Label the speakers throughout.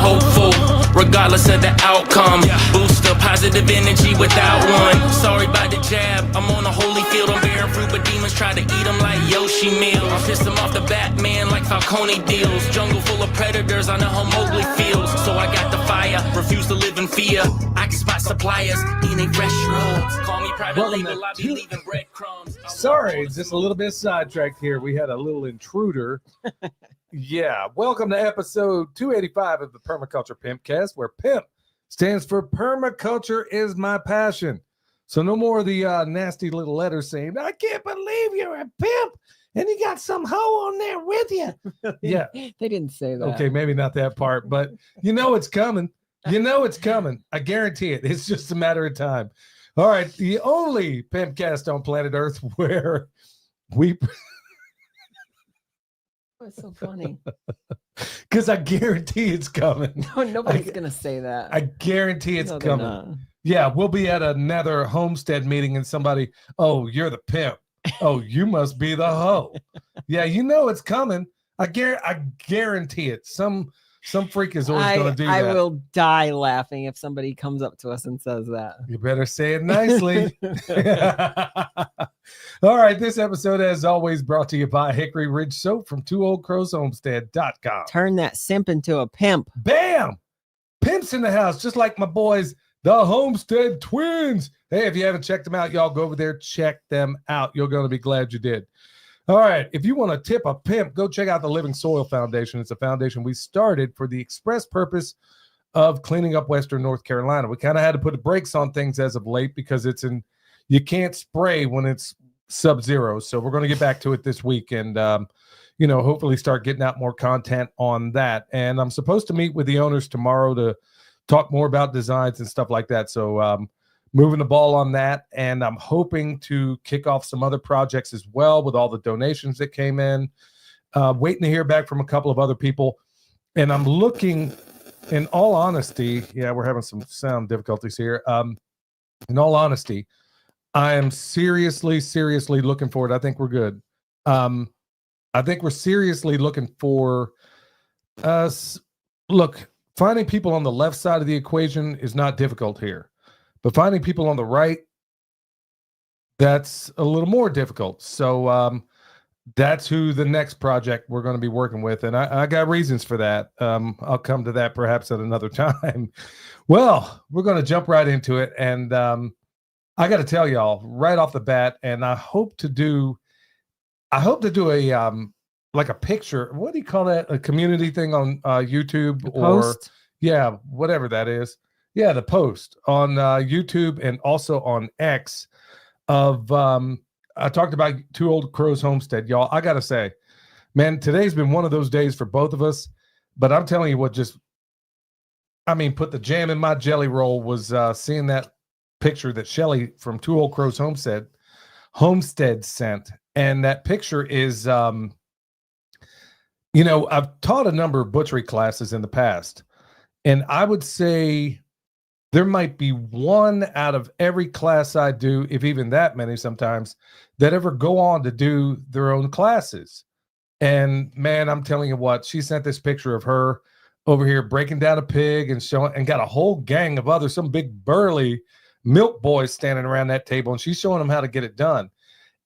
Speaker 1: hopeful, regardless of the outcome. Boost the positive energy without one. Sorry about the jab, I'm on a holy field. I'm bearing fruit, but demons try to eat them like Yoshi meals. I pissed them off the Batman like Falcone deals. Jungle full of predators, I know how Mowgli feels. So I got the fire, refuse to live in fear. I can spot suppliers, eating fresh drugs. Call me private label, I be leaving breadcrumbs.
Speaker 2: Sorry, just a little bit sidetracked here. We had a little intruder. Yeah, welcome to episode 285 of the Permaculture Pimpcast, where PIMP stands for Permaculture is my passion. So no more of the nasty little letters saying, I can't believe you're a pimp and you got some hoe on there with you. Yeah.
Speaker 3: They didn't say that.
Speaker 2: Okay, maybe not that part, but you know it's coming. You know it's coming. I guarantee it. It's just a matter of time. All right, the only Pimpcast on planet Earth where we...
Speaker 3: It's so funny.
Speaker 2: Because I guarantee it's coming.
Speaker 3: No, nobody's going to say that.
Speaker 2: I guarantee it's coming.
Speaker 3: Not.
Speaker 2: Yeah, we'll be at another homestead meeting and somebody, oh, you're the pimp. Oh, you must be the hoe. Yeah, you know it's coming. I guarantee it. Some freak is always going to do that.
Speaker 3: I will die laughing if somebody comes up to us and says that.
Speaker 2: You better say it nicely. All right, this episode, as always, brought to you by Hickory Ridge Soap from twooldcrowshomestead.com.
Speaker 3: Turn that simp into a pimp.
Speaker 2: Bam! Pimps in the house, just like my boys, the Homestead Twins. Hey, if you haven't checked them out, y'all go over there, check them out. You're going to be glad you did. All right, if you want to tip a pimp, go check out the Living Soil Foundation. It's a foundation we started for the express purpose of cleaning up Western North Carolina. We kind of had to put the brakes on things as of late because you can't spray when it's sub-zero. So we're going to get back to it this week and, hopefully start getting out more content on that. And I'm supposed to meet with the owners tomorrow to talk more about designs and stuff like that. So moving the ball on that. And I'm hoping to kick off some other projects as well with all the donations that came in. Waiting to hear back from a couple of other people. And I'm looking, in all honesty, yeah, we're having some sound difficulties here. In all honesty, I am seriously looking forward. I think we're good. I think we're seriously looking for us. Look, finding people on the left side of the equation is not difficult here, but finding people on the right, that's a little more difficult. So that's who the next project we're going to be working with. And I got reasons for that. I'll come to that perhaps at another time. Well, we're going to jump right into it. And I got to tell y'all right off the bat, and I hope to do a like a picture. What do you call that? A community thing on YouTube or yeah, whatever that is. Yeah, the post on YouTube and also on X of I talked about Two Old Crows Homestead, y'all. I got to say, man, today's been one of those days for both of us, but I'm telling you what, put the jam in my jelly roll was seeing that picture that Shelly from Two Old Crows Homestead sent. And that picture is, I've taught a number of butchery classes in the past, and I would say there might be one out of every class I do, if even that many sometimes, that ever go on to do their own classes. And man, I'm telling you what, she sent this picture of her over here breaking down a pig and showing, and got a whole gang of others, some big burly milk boys standing around that table, and she's showing them how to get it done.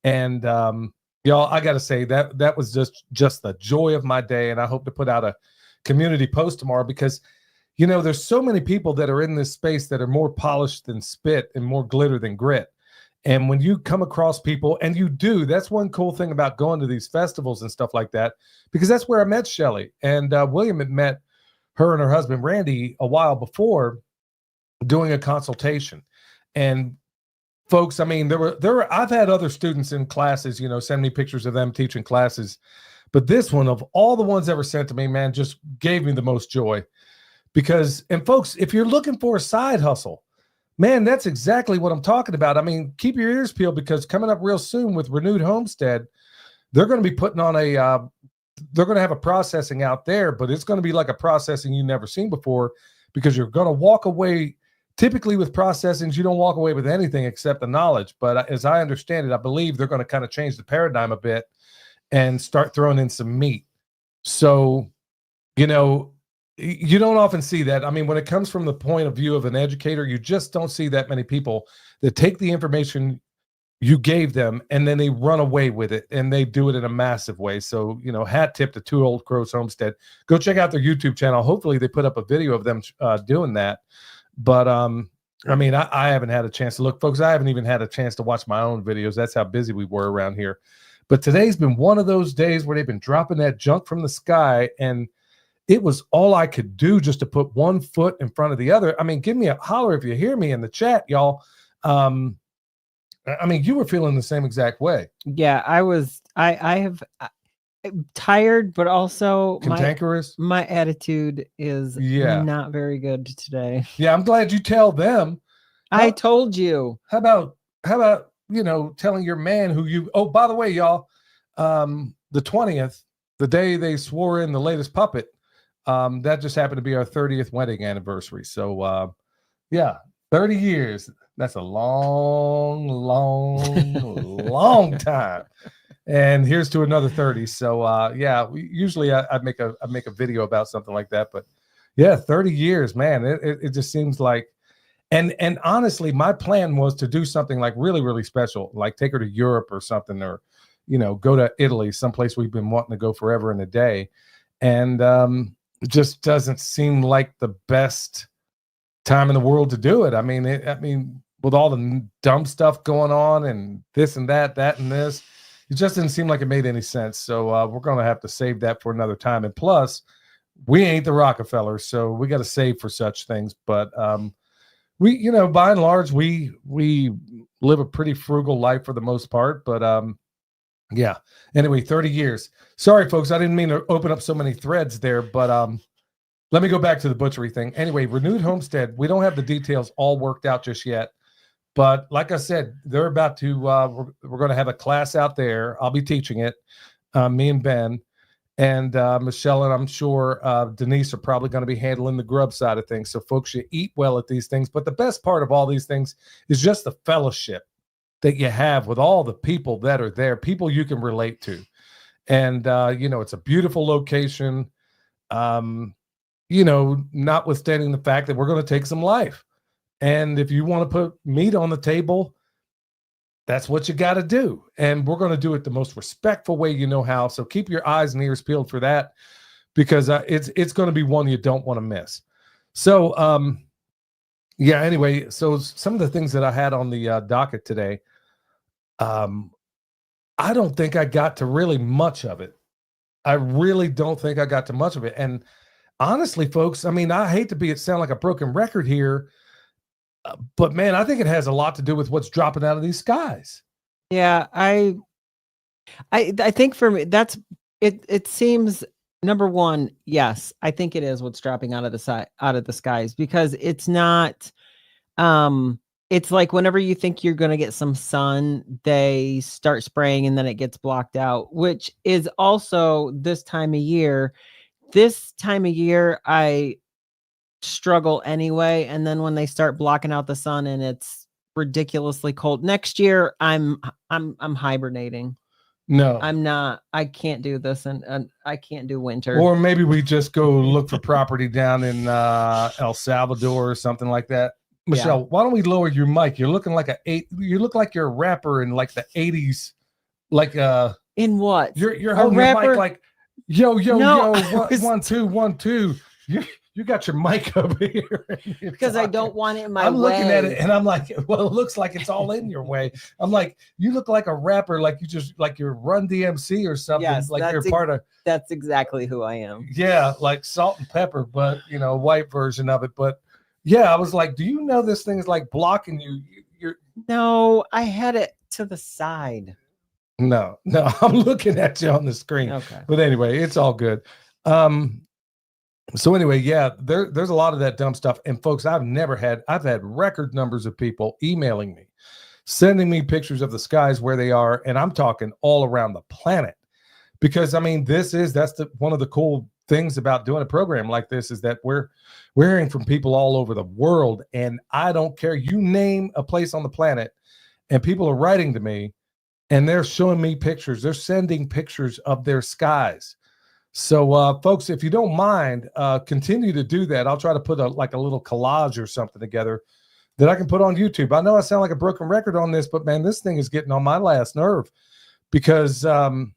Speaker 2: And y'all, I got to say that was just the joy of my day. And I hope to put out a community post tomorrow because, there's so many people that are in this space that are more polished than spit and more glitter than grit. And when you come across people, and you do, that's one cool thing about going to these festivals and stuff like that, because that's where I met Shelly. And William had met her and her husband, Randy, a while before doing a consultation. And folks, there were, I've had other students in classes, send me pictures of them teaching classes, but this one, of all the ones ever sent to me, man, just gave me the most joy because, and folks, if you're looking for a side hustle, man, that's exactly what I'm talking about. Keep your ears peeled because coming up real soon with Renewed Homestead, they're going to be putting on they're going to have a processing out there, but it's going to be like a processing you've never seen before because you're going to walk away. Typically with processings, you don't walk away with anything except the knowledge. But as I understand it, I believe they're going to kind of change the paradigm a bit and start throwing in some meat. So, You don't often see that. I mean, when it comes from the point of view of an educator, you just don't see that many people that take the information you gave them and then they run away with it, and they do it in a massive way. So, hat tip to Two Old Crows Homestead. Go check out their YouTube channel. Hopefully they put up a video of them doing that. But I mean, I haven't had a chance to look, folks. I haven't even had a chance to watch my own videos. That's how busy we were around here. But today's been one of those days where they've been dropping that junk from the sky, and it was all I could do just to put one foot in front of the other. I mean, give me a holler if you hear me in the chat, y'all. I mean, you were feeling the same exact way.
Speaker 3: Yeah, I was. I have tired, but also
Speaker 2: Cantankerous.
Speaker 3: My attitude is not very good today.
Speaker 2: Yeah, I'm glad you tell them.
Speaker 3: I told you.
Speaker 2: How about telling your man who you? Oh, by the way, y'all, the 20th, the day they swore in the latest puppet, that just happened to be our 30th wedding anniversary. So, yeah, 30 years. That's a long, long time. And here's to another 30. So yeah, usually I make a video about something like that, but yeah, 30 years, man. It just seems like, and honestly, my plan was to do something like really, really special, like take her to Europe or something, or go to Italy, someplace we've been wanting to go forever and a day. And it just doesn't seem like the best time in the world to do it. I mean, with all the dumb stuff going on and this and that and this, it just didn't seem like it made any sense. So we're going to have to save that for another time. And plus, we ain't the Rockefellers, so we got to save for such things. But we, by and large, we live a pretty frugal life for the most part. But yeah. Anyway, 30 years. Sorry, folks, I didn't mean to open up so many threads there, but let me go back to the butchery thing. Anyway, Renewed Homestead, we don't have the details all worked out just yet. But like I said, they're about to, we're going to have a class out there. I'll be teaching it, me and Ben. And Michelle and I'm sure Denise are probably going to be handling the grub side of things. So folks, you eat well at these things. But the best part of all these things is just the fellowship that you have with all the people that are there, people you can relate to. And, it's a beautiful location, notwithstanding the fact that we're going to take some life. And if you want to put meat on the table, that's what you got to do. And we're going to do it the most respectful way you know how. So keep your eyes and ears peeled for that, because it's going to be one you don't want to miss. So, yeah, anyway, so some of the things that I had on the docket today, I don't think I got to really much of it. I really don't think I got to much of it. And honestly, folks, I mean, I hate to sound like a broken record here, but man, I think it has a lot to do with what's dropping out of these skies.
Speaker 3: Yeah, I think for me, that's it. It seems, number one, yes, I think it is what's dropping out of the skies, because it's not. It's like whenever you think you're going to get some sun, they start spraying and then it gets blocked out, which is also this time of year. This time of year, I struggle anyway, and then when they start blocking out the sun and it's ridiculously cold next year, I'm hibernating.
Speaker 2: No,
Speaker 3: I'm not. I can't do this, and I can't do winter.
Speaker 2: Or maybe we just go look for property down in El Salvador or something like that. Michelle, why don't we lower your mic? You're looking like you look like you're a rapper in like the 80s, like
Speaker 3: in what?
Speaker 2: You're holding your mic like yo, 1 2 1 2. You got your mic over here
Speaker 3: because I don't want it in my way.
Speaker 2: I'm looking at it and I'm like, well, it looks like it's all in your way. I'm like, you look like a rapper, like you're Run DMC or something.
Speaker 3: Yes,
Speaker 2: like you're part of.
Speaker 3: That's exactly who I am.
Speaker 2: Yeah, like Salt and Pepper, but white version of it. But yeah, I was like, do you know this thing is like blocking you?
Speaker 3: No, I had it to the side.
Speaker 2: No, I'm looking at you on the screen.
Speaker 3: Okay.
Speaker 2: But anyway, it's all good. So anyway, yeah, there's a lot of that dumb stuff. And folks, I've had record numbers of people emailing me, sending me pictures of the skies where they are. And I'm talking all around the planet, because I mean, that's one of the cool things about doing a program like this is that we're hearing from people all over the world. And I don't care. You name a place on the planet and people are writing to me and they're showing me pictures. They're sending pictures of their skies. So, folks, if you don't mind, continue to do that. I'll try to put a little collage or something together that I can put on YouTube. I know I sound like a broken record on this, but man, this thing is getting on my last nerve because, for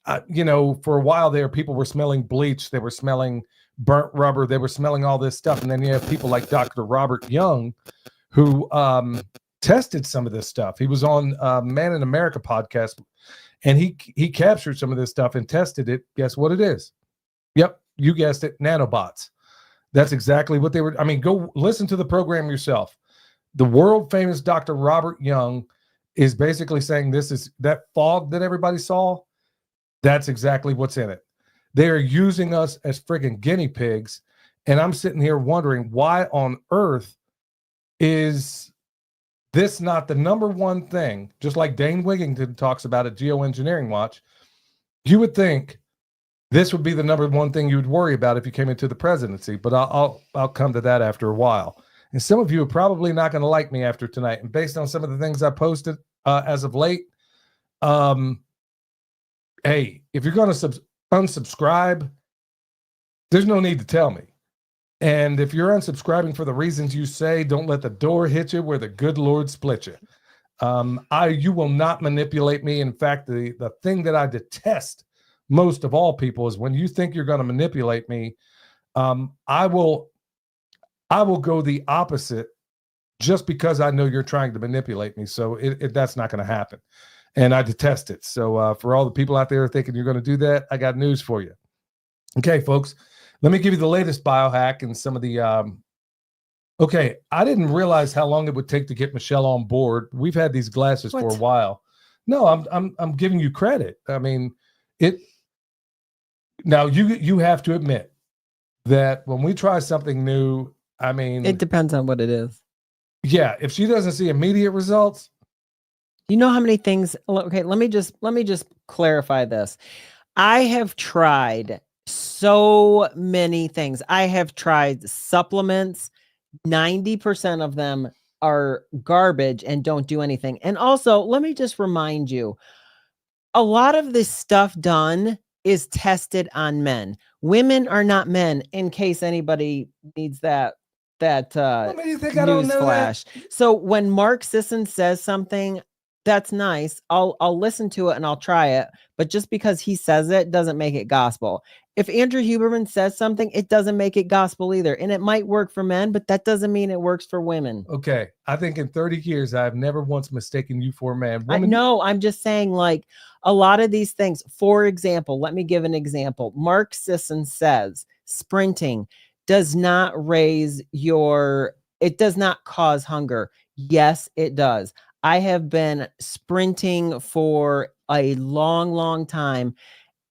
Speaker 2: a while there, people were smelling bleach. They were smelling burnt rubber. They were smelling all this stuff. And then you have people like Dr. Robert Young, who tested some of this stuff. He was on Man in America podcast, and he captured some of this stuff and tested it. Guess what it is? Yep, you guessed it, nanobots. That's exactly what they were. I mean, go listen to the program yourself. The world famous Dr. Robert Young is basically saying this is that fog that everybody saw. That's exactly what's in it. They are using us as friggin' guinea pigs. And I'm sitting here wondering why on earth is this not the number one thing? Just like Dane Wigington talks about at Geoengineering Watch, you would think this would be the number one thing you would worry about if you came into the presidency. But I'll come to that after a while. And some of you are probably not going to like me after tonight. And based on some of the things I posted as of late, hey, if you're going to unsubscribe, there's no need to tell me. And if you're unsubscribing for the reasons you say, don't let the door hit you where the good Lord split you. You will not manipulate me. In fact, the thing that I detest most of all people is when you think you're going to manipulate me, I will go the opposite just because I know you're trying to manipulate me. So that's not going to happen. And I detest it. So for all the people out there thinking you're going to do that, I got news for you. Okay, folks, let me give you the latest biohack and some of the, okay, I didn't realize how long it would take to get Michelle on board. We've had these glasses for a while. No, I'm giving you credit. I mean, now you have to admit that when we try something new, I mean,
Speaker 3: it depends on what it is.
Speaker 2: Yeah, if she doesn't see immediate results,
Speaker 3: you know how many things. Okay, let me just clarify this. I have tried so many things. I have tried supplements. 90% of them are garbage and don't do anything. And also, let me just remind you, a lot of this stuff done is tested on men. Women are not men, in case anybody needs that news flash. So when Mark Sisson says something, that's nice. I'll listen to it and I'll try it. But just because he says it doesn't make it gospel. If Andrew Huberman says something, it doesn't make it gospel either. And it might work for men, but that doesn't mean it works for women.
Speaker 2: Okay. I think in 30 years, I've never once mistaken you for a man.
Speaker 3: No, I'm just saying, like, a lot of these things. For example, let me give an example. Mark Sisson says sprinting does not it does not cause hunger. Yes, it does. I have been sprinting for a long, long time.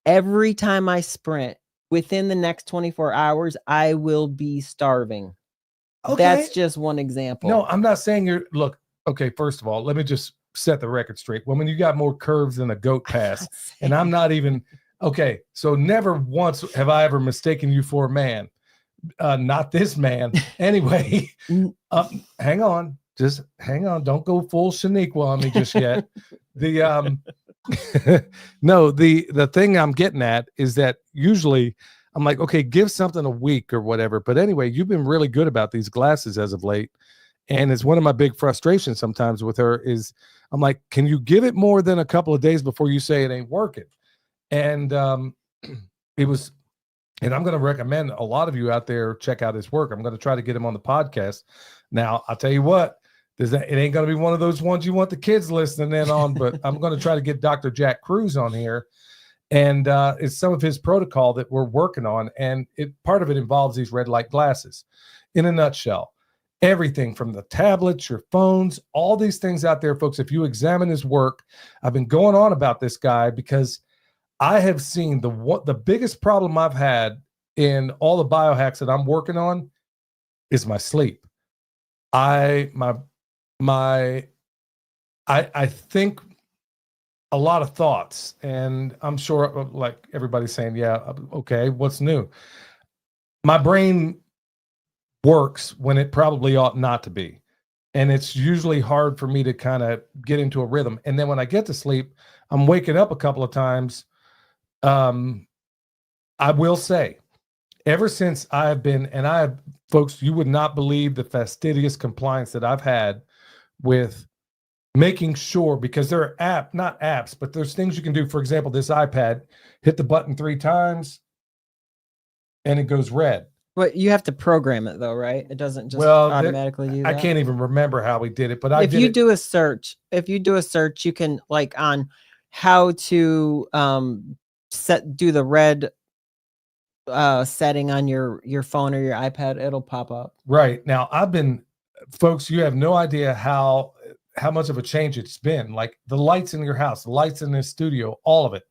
Speaker 3: Every time I sprint, within the next 24 hours, I will be starving. Okay. That's just one example.
Speaker 2: No, I'm not saying look, okay, first of all, let me just set the record straight. Woman, you got more curves than a goat pass. And I'm not even, okay, so never once have I ever mistaken you for a man. Not this man. Anyway, hang on. Just hang on. Don't go full Shaniqua on me just yet. No, the thing I'm getting at is that usually I'm like, okay, give something a week or whatever. But anyway, you've been really good about these glasses as of late. And it's one of my big frustrations sometimes with her is I'm like, can you give it more than a couple of days before you say it ain't working? And it was, and I'm going to recommend a lot of you out there check out his work. I'm going to try to get him on the podcast. Now, I'll tell you what, it ain't going to be one of those ones you want the kids listening in on, but I'm going to try to get Dr. Jack Cruz on here. And it's some of his protocol that we're working on. And part of it involves these red light glasses. In a nutshell, everything from the tablets, your phones, all these things out there, folks, if you examine his work, I've been going on about this guy because I have seen the biggest problem I've had in all the biohacks that I'm working on is my sleep. I think a lot of thoughts, and I'm sure like everybody's saying, yeah, okay, what's new? My brain works when it probably ought not to be. And it's usually hard for me to kind of get into a rhythm. And then when I get to sleep, I'm waking up a couple of times. I will say, ever since I've been, and I have, folks, you would not believe the fastidious compliance that I've had with making sure, because there are not apps, but there's things you can do. For example, this iPad, hit the button 3 times and it goes red.
Speaker 3: But you have to program it though, right? It doesn't just
Speaker 2: Well,
Speaker 3: automatically do that.
Speaker 2: I can't even remember how we did it, but
Speaker 3: if you do a search, you can, like, on how to do the red setting on your phone or your iPad, it'll pop up.
Speaker 2: Right. Now, folks, you have no idea how much of a change it's been. Like the lights in your house, the lights in this studio, all of it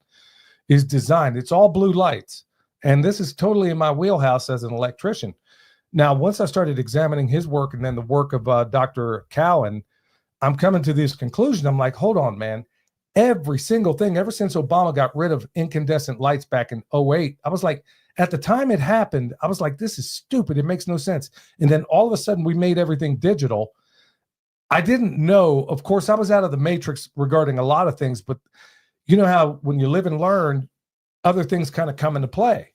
Speaker 2: is designed. It's all blue lights. And this is totally in my wheelhouse as an electrician. Now, once I started examining his work and then the work of Dr. Cowan, I'm coming to this conclusion. I'm like, hold on, man. Every single thing, ever since Obama got rid of incandescent lights back in 2008, I was like, at the time it happened, I was like, this is stupid. It makes no sense. And then all of a sudden we made everything digital. I didn't know, of course, I was out of the matrix regarding a lot of things, but you know how when you live and learn, other things kind of come into play.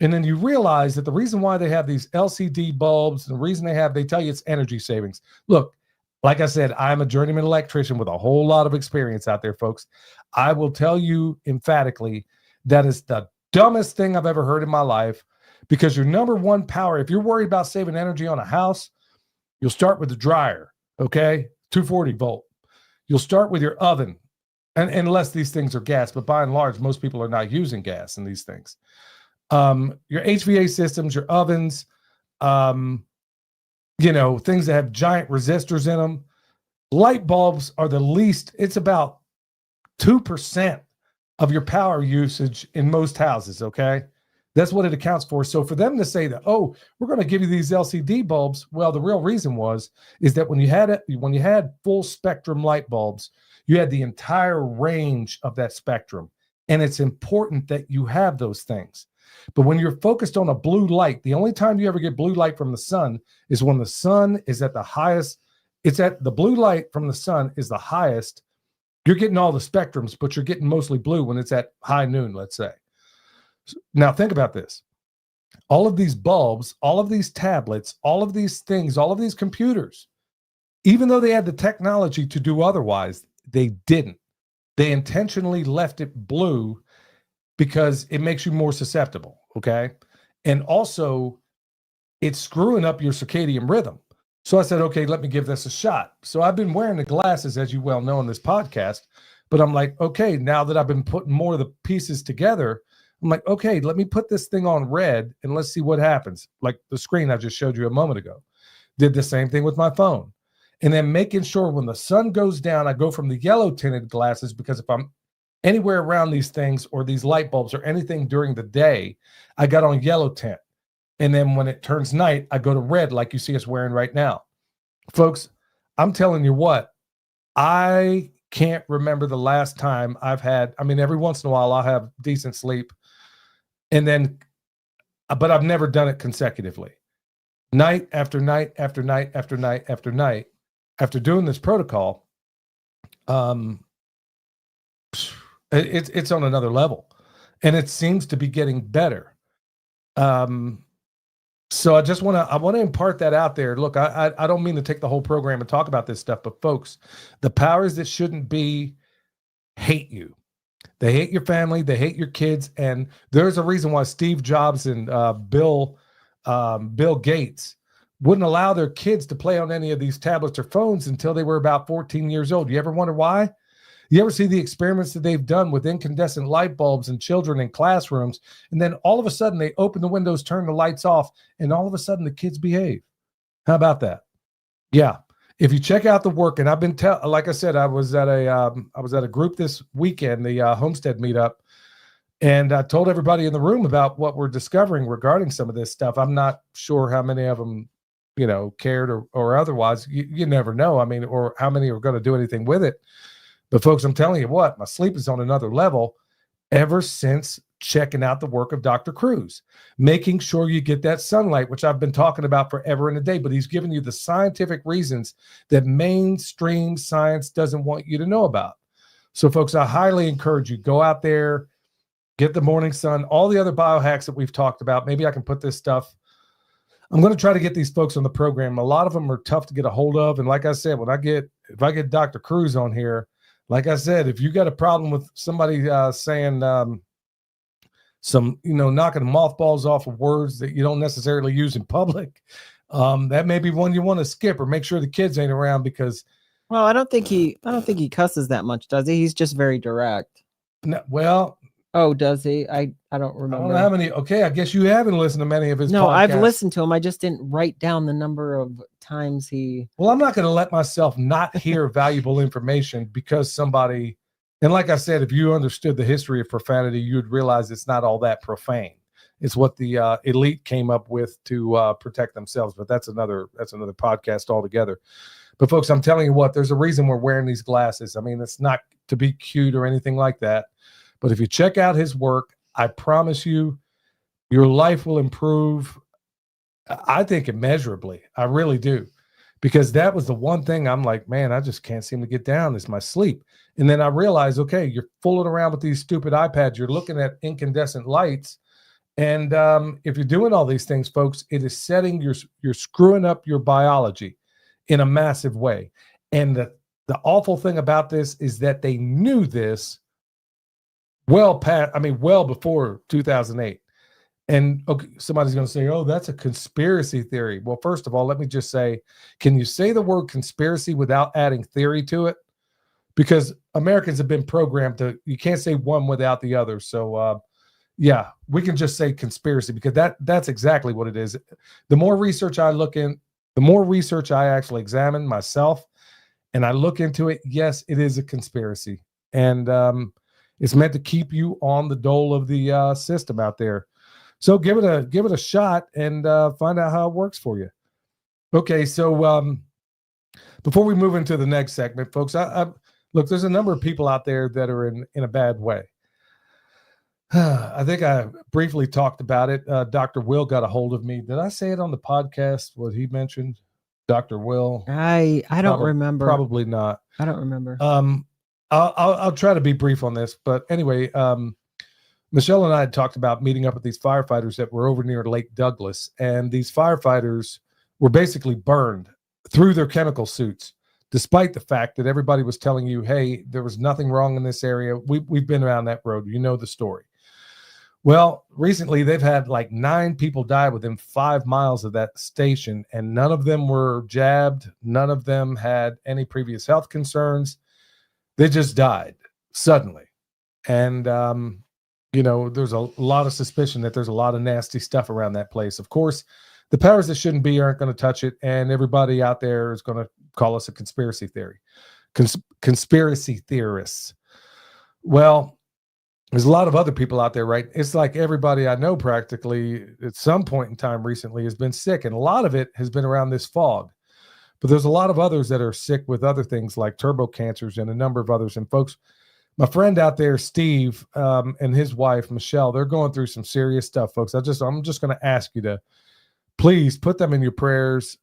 Speaker 2: And then you realize that the reason why they have these LCD bulbs, and the reason they tell you it's energy savings. Look, like I said, I'm a journeyman electrician with a whole lot of experience out there, folks. I will tell you emphatically that is the dumbest thing I've ever heard in my life, because your number one power, if you're worried about saving energy on a house, you'll start with the dryer, okay? 240 volt. You'll start with your oven, and unless these things are gas, but by and large, most people are not using gas in these things. Your HVAC systems, your ovens, things that have giant resistors in them. Light bulbs are the least, it's about 2% of your power usage in most houses, okay? That's what it accounts for. So for them to say that, oh, we're going to give you these LCD bulbs, well, the real reason is that when you had full spectrum light bulbs, you had the entire range of that spectrum. And it's important that you have those things. But when you're focused on a blue light, the only time you ever get blue light from the sun is when the sun is at the highest. The blue light from the sun is the highest. You're getting all the spectrums, but you're getting mostly blue when it's at high noon, let's say. Now think about this. All of these bulbs, all of these tablets, all of these things, all of these computers, even though they had the technology to do otherwise, they didn't. They intentionally left it blue because it makes you more susceptible, okay? And also, it's screwing up your circadian rhythm. So I said, okay, let me give this a shot. So I've been wearing the glasses, as you well know, on this podcast, but I'm like, okay, now that I've been putting more of the pieces together, I'm like, okay, let me put this thing on red and let's see what happens. Like the screen I just showed you a moment ago. Did the same thing with my phone. And then making sure when the sun goes down, I go from the yellow tinted glasses, because if I'm anywhere around these things or these light bulbs or anything during the day, I got on yellow tint. And then when it turns night, I go to red, like you see us wearing right now. Folks, I'm telling you what, I can't remember the last time every once in a while I'll have decent sleep, but I've never done it consecutively. Night after night after night after night after night, after doing this protocol, it's on another level, and it seems to be getting better. So I want to impart that out there. Look, I don't mean to take the whole program and talk about this stuff, but folks, the powers that shouldn't be hate you. They hate your family. They hate your kids. And there's a reason why Steve Jobs and Bill Gates wouldn't allow their kids to play on any of these tablets or phones until they were about 14 years old. You ever wonder why? You ever see the experiments that they've done with incandescent light bulbs and children in classrooms, and then all of a sudden they open the windows, turn the lights off, and all of a sudden the kids behave? How about that? Yeah. If you check out the work, and I've been like I said, I was at a group this weekend, the Homestead meetup, and I told everybody in the room about what we're discovering regarding some of this stuff. I'm not sure how many of them, cared or otherwise. You never know. I mean, or how many are going to do anything with it. But folks, I'm telling you what, my sleep is on another level ever since checking out the work of Dr. Cruz, making sure you get that sunlight, which I've been talking about forever and a day, but he's giving you the scientific reasons that mainstream science doesn't want you to know about. So folks, I highly encourage you, go out there, get the morning sun, all the other biohacks that we've talked about. Maybe I can put this stuff. I'm going to try to get these folks on the program. A lot of them are tough to get a hold of. And like I said, if I get Dr. Cruz on here, like I said, if you got a problem with somebody saying some, knocking mothballs off of words that you don't necessarily use in public, that may be one you want to skip, or make sure the kids ain't around because.
Speaker 3: Well, I don't think he cusses that much, does he? He's just very direct.
Speaker 2: No, well.
Speaker 3: Oh, does he? I don't remember.
Speaker 2: I don't know how many. Okay, I guess you haven't listened to many of his podcasts.
Speaker 3: I've listened to him. I just didn't write down the number of times he.
Speaker 2: Well, I'm not going to let myself not hear valuable information because somebody, and like I said, if you understood the history of profanity, you'd realize it's not all that profane. It's what the elite came up with to protect themselves. But that's another podcast altogether. But folks, I'm telling you what, there's a reason we're wearing these glasses. I mean, it's not to be cute or anything like that. But if you check out his work, I promise you, your life will improve. I think immeasurably. I really do. Because that was the one thing I'm like, man, I just can't seem to get down. Is my sleep. And then I realized, okay, you're fooling around with these stupid iPads. You're looking at incandescent lights. And if you're doing all these things, folks, it is you're screwing up your biology in a massive way. And the awful thing about this is that they knew this well before 2008. And okay, somebody's going to say, oh, that's a conspiracy theory. Well, first of all, let me just say, can you say the word conspiracy without adding theory to it? Because Americans have been programmed you can't say one without the other. So, yeah, we can just say conspiracy because that's exactly what it is. The more research I look in, the more research I actually examine myself and I look into it, yes, it is a conspiracy. And it's meant to keep you on the dole of the system out there. So give it a shot and find out how it works for you. Okay, so before we move into the next segment, folks, I look, there's a number of people out there that are in a bad way. I think I briefly talked about it. Dr. Will got a hold of me. Did I say it on the podcast? What he mentioned? Dr. Will?
Speaker 3: I don't remember.
Speaker 2: Probably not.
Speaker 3: I don't remember.
Speaker 2: I'll try to be brief on this, but anyway, Michelle and I had talked about meeting up with these firefighters that were over near Lake Douglas, and these firefighters were basically burned through their chemical suits, despite the fact that everybody was telling you, hey, there was nothing wrong in this area. We've been around that road. You know the story. Well, recently they've had like 9 people die within 5 miles of that station, and none of them were jabbed. None of them had any previous health concerns. They just died suddenly. And, there's a lot of suspicion that there's a lot of nasty stuff around that place. Of course, the powers that shouldn't be aren't going to touch it, and everybody out there is going to call us a conspiracy theory. Conspiracy theorists. Well, there's a lot of other people out there, right? It's like everybody I know practically at some point in time recently has been sick, and a lot of it has been around this fog. But there's a lot of others that are sick with other things like turbo cancers and a number of others. And folks, my friend out there, Steve, and his wife, Michelle, they're going through some serious stuff, folks. I'm just going to ask you to please put them in your prayers.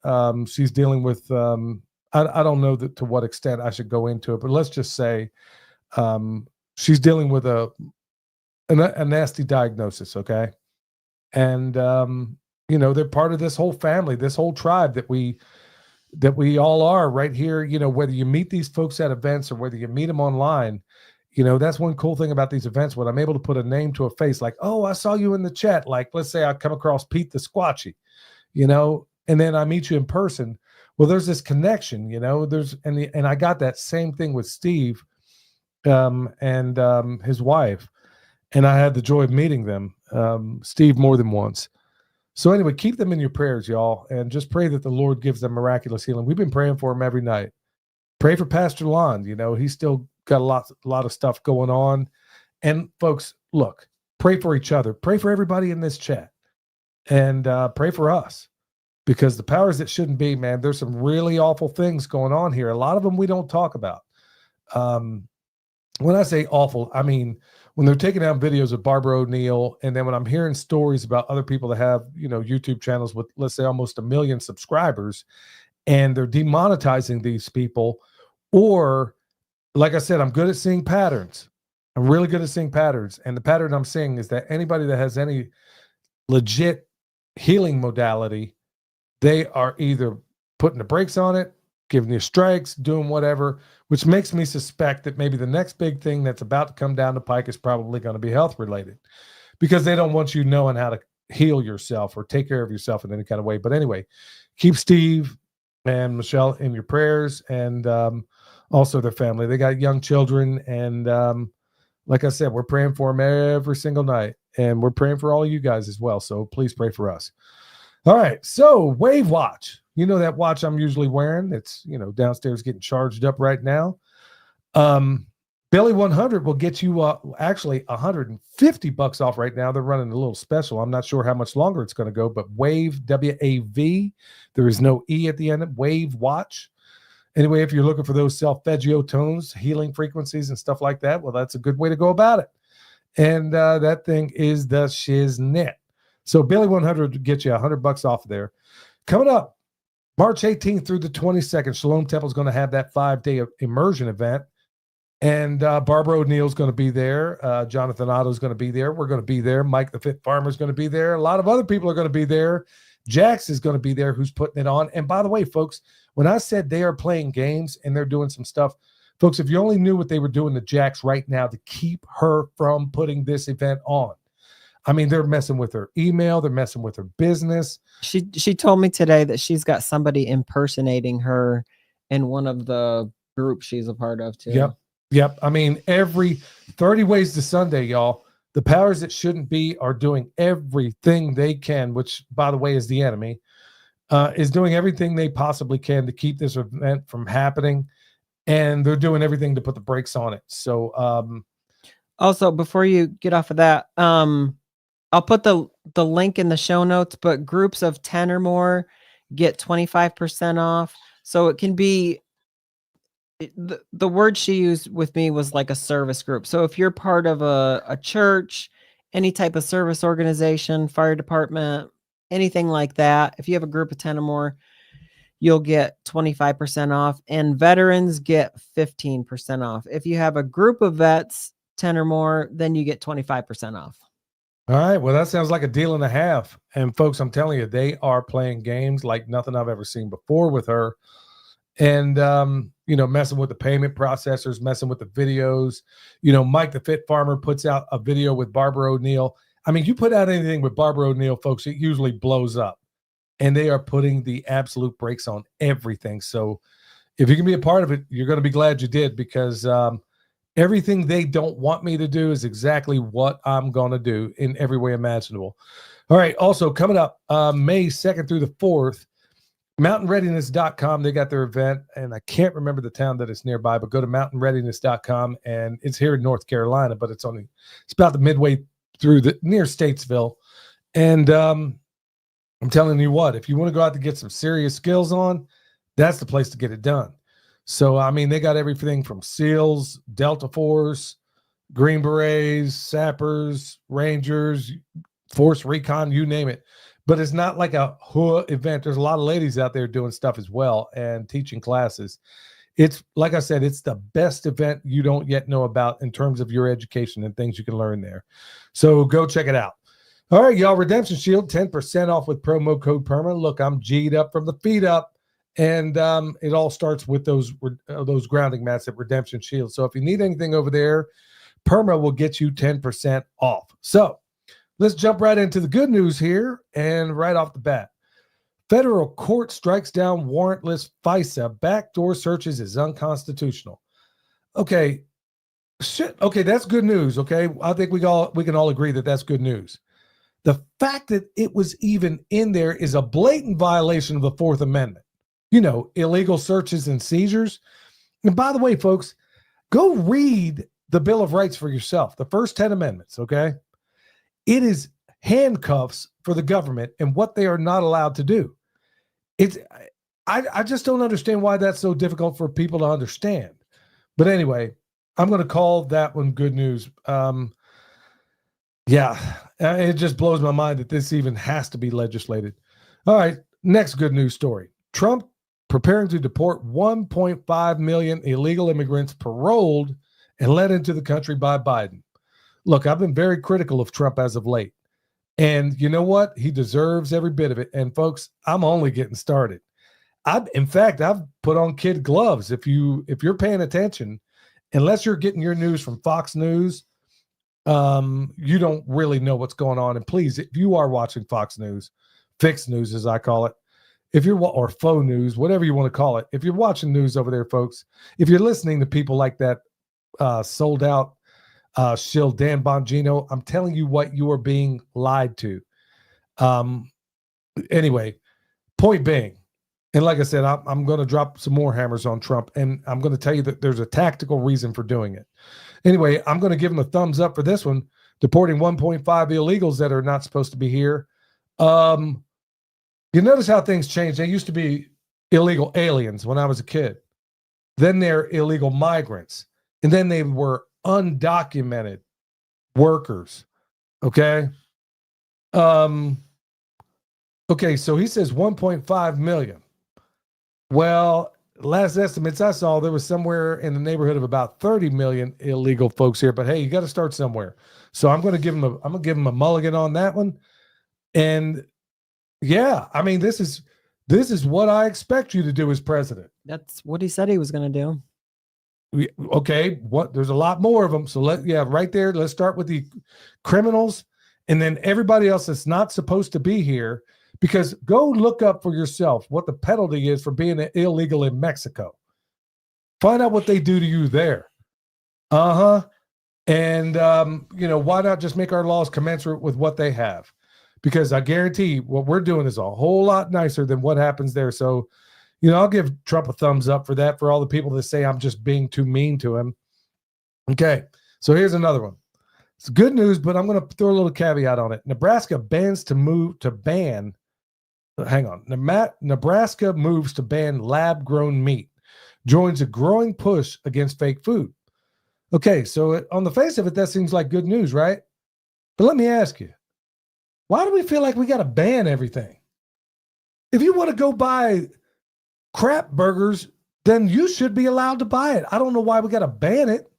Speaker 2: She's dealing with, I don't know to what extent I should go into it, but let's just say she's dealing with a nasty diagnosis, okay? And, they're part of this whole family, this whole tribe that we all are right here. Whether you meet these folks at events or whether you meet them online, that's one cool thing about these events when I'm able to put a name to a face, like, oh, I saw you in the chat. Like, let's say I come across Pete the Squatchy, and then I meet you in person. Well, there's this connection, and I got that same thing with Steve and his wife. And I had the joy of meeting them, Steve, more than once. So anyway, keep them in your prayers, y'all, and just pray that the Lord gives them miraculous healing. We've been praying for him every night. Pray for Pastor Lon. He's still got a lot of stuff going on. And folks, look, pray for each other. Pray for everybody in this chat. And pray for us. Because the powers that shouldn't be, man, there's some really awful things going on here. A lot of them we don't talk about. When I say awful, I mean when they're taking down videos of Barbara O'Neill, and then when I'm hearing stories about other people that have, YouTube channels with, let's say, almost 1 million subscribers, and they're demonetizing these people, or, like I said, I'm good at seeing patterns. I'm really good at seeing patterns. And the pattern I'm seeing is that anybody that has any legit healing modality, they are either putting the brakes on it, giving you strikes, doing whatever, which makes me suspect that maybe the next big thing that's about to come down the pike is probably going to be health related, because they don't want you knowing how to heal yourself or take care of yourself in any kind of way. But anyway, keep Steve and Michelle in your prayers, and also their family. They got young children, and like I said, we're praying for them every single night, and we're praying for all you guys as well. So please pray for us. All right. So Wave Watch, you know, that watch I'm usually wearing. It's, you know, downstairs getting charged up right now. Billy 100 will get you actually $150 off right now. They're running a little special. I'm not sure how much longer it's going to go, but Wave, W-A-V, there is no E at the end of Wave Watch. Anyway, if you're looking for those solfeggio tones, healing frequencies and stuff like that, well, that's a good way to go about it. And that thing is the shiznit. So Billy 100 will get you $100 off there. Coming up, March 18th through the 22nd, Shalom Temple is going to have that 5-day immersion event. And Barbara O'Neill's going to be there. Jonathan Otto's going to be there. We're going to be there. Mike the Fit Farmer is going to be there. A lot of other people are going to be there. Jax is going to be there, who's putting it on. And by the way, folks, when I said they are playing games and they're doing some stuff, folks, if you only knew what they were doing to Jax right now to keep her from putting this event on. I mean, they're messing with her email. They're messing with her business.
Speaker 3: She told me today that she's got somebody impersonating her in one of the groups she's a part of too.
Speaker 2: Yep. I mean, every 30 Ways to Sunday, y'all, the powers that shouldn't be are doing everything they can, which, by the way, is the enemy, is doing everything they possibly can to keep this event from happening. And they're doing everything to put the brakes on it. So,
Speaker 3: also, before you get off of that, I'll put the link in the show notes, but groups of 10 or more get 25% off. So it can be, the word she used with me was like a service group. So if you're part of a church, any type of service organization, fire department, anything like that, if you have a group of 10 or more, you'll get 25% off, and veterans get 15% off. If you have a group of vets, 10 or more, then you get 25% off.
Speaker 2: All right. Well, that sounds like a deal and a half. And folks, I'm telling you, they are playing games like nothing I've ever seen before with her. And, you know, messing with the payment processors, messing with the videos. You know, Mike the Fit Farmer puts out a video with Barbara O'Neill. I mean, you put out anything with Barbara O'Neill, folks, it usually blows up. And they are putting the absolute brakes on everything. So if you can be a part of it, you're going to be glad you did, because everything they don't want me to do is exactly what I'm going to do in every way imaginable. All right. Also coming up May 2nd through the 4th, mountainreadiness.com. They got their event, and I can't remember the town that it's nearby, but go to mountainreadiness.com, and it's here in North Carolina, but it's about the midway through near Statesville. And I'm telling you what, if you want to go out to get some serious skills on, that's the place to get it done. So, I mean, they got everything from SEALs, Delta Force, Green Berets, Sappers, Rangers, Force Recon, you name it. But it's not like a event. There's a lot of ladies out there doing stuff as well and teaching classes. It's, like I said, it's the best event you don't yet know about in terms of your education and things you can learn there. So go check it out. All right, y'all, Redemption Shield, 10% off with promo code PERMA. Look, I'm G'd up from the feet up. And it all starts with those grounding mats at Redemption Shield. So if you need anything over there, Perma will get you 10% off. So let's jump right into the good news here. And right off the bat, federal court strikes down warrantless FISA. Backdoor searches is unconstitutional. Okay, okay, that's good news. Okay, I think we can all agree that that's good news. The fact that it was even in there is a blatant violation of the Fourth Amendment. You know, illegal searches and seizures. And by the way, folks, go read the Bill of Rights for yourself, the first 10 amendments, okay? It is handcuffs for the government and what they are not allowed to do. I just don't understand why that's so difficult for people to understand. But anyway, I'm going to call that one good news. Yeah, it just blows my mind that this even has to be legislated. All right, next good news story. Trump preparing to deport 1.5 million illegal immigrants paroled and let into the country by Biden. Look, I've been very critical of Trump as of late. And you know what? He deserves every bit of it. And folks, I'm only getting started. In fact, I've put on kid gloves. If you're paying attention, unless you're getting your news from Fox News, you don't really know what's going on. And please, if you are watching Fox News, fixed news as I call it, or faux news, whatever you want to call it, if you're watching news over there, folks, if you're listening to people like that sold out shill Dan Bongino, I'm telling you what, you are being lied to. Anyway, point being, and like I said, I'm going to drop some more hammers on Trump, and I'm going to tell you that there's a tactical reason for doing it. Anyway, I'm going to give him a thumbs up for this one, deporting 1.5 illegals that are not supposed to be here. You notice how things change. They used to be illegal aliens when I was a kid. Then they're illegal migrants. And then they were undocumented workers. Okay. Okay, so he says 1.5 million. Well, last estimates I saw, there was somewhere in the neighborhood of about 30 million illegal folks here. But hey, you got to start somewhere. So I'm going to give him a mulligan on that one. And yeah, I mean, this is what I expect you to do as president.
Speaker 3: That's what he said he was going to do.
Speaker 2: Okay, there's a lot more of them. So right there, let's start with the criminals and then everybody else that's not supposed to be here, because go look up for yourself what the penalty is for being illegal in Mexico. Find out what they do to you there. And why not just make our laws commensurate with what they have? Because I guarantee what we're doing is a whole lot nicer than what happens there. So, I'll give Trump a thumbs up for that, for all the people that say I'm just being too mean to him. Okay, so here's another one. It's good news, but I'm going to throw a little caveat on it. Nebraska Nebraska moves to ban lab-grown meat, joins a growing push against fake food. Okay, so on the face of it, that seems like good news, right? But let me ask you, why do we feel like we got to ban everything? If you want to go buy crap burgers, then you should be allowed to buy it. I don't know why we got to ban it.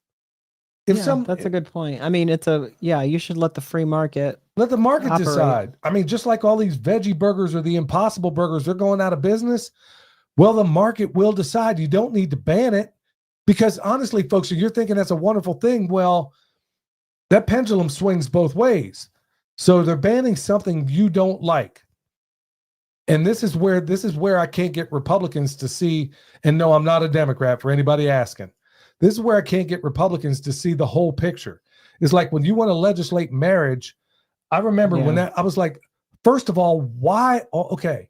Speaker 3: That's a good point. I mean, you should let the free market.
Speaker 2: Let the market
Speaker 3: operate.
Speaker 2: decide. I mean, just like all these veggie burgers or the Impossible burgers, they're going out of business. Well, the market will decide. You don't need to ban it, because honestly, folks, if you're thinking that's a wonderful thing, well, that pendulum swings both ways. So they're banning something you don't like. And this is where I can't get Republicans to see, and no, I'm not a Democrat for anybody asking. This is where I can't get Republicans to see the whole picture. It's like when you want to legislate marriage, I remember when I was like, first of all, why? Okay,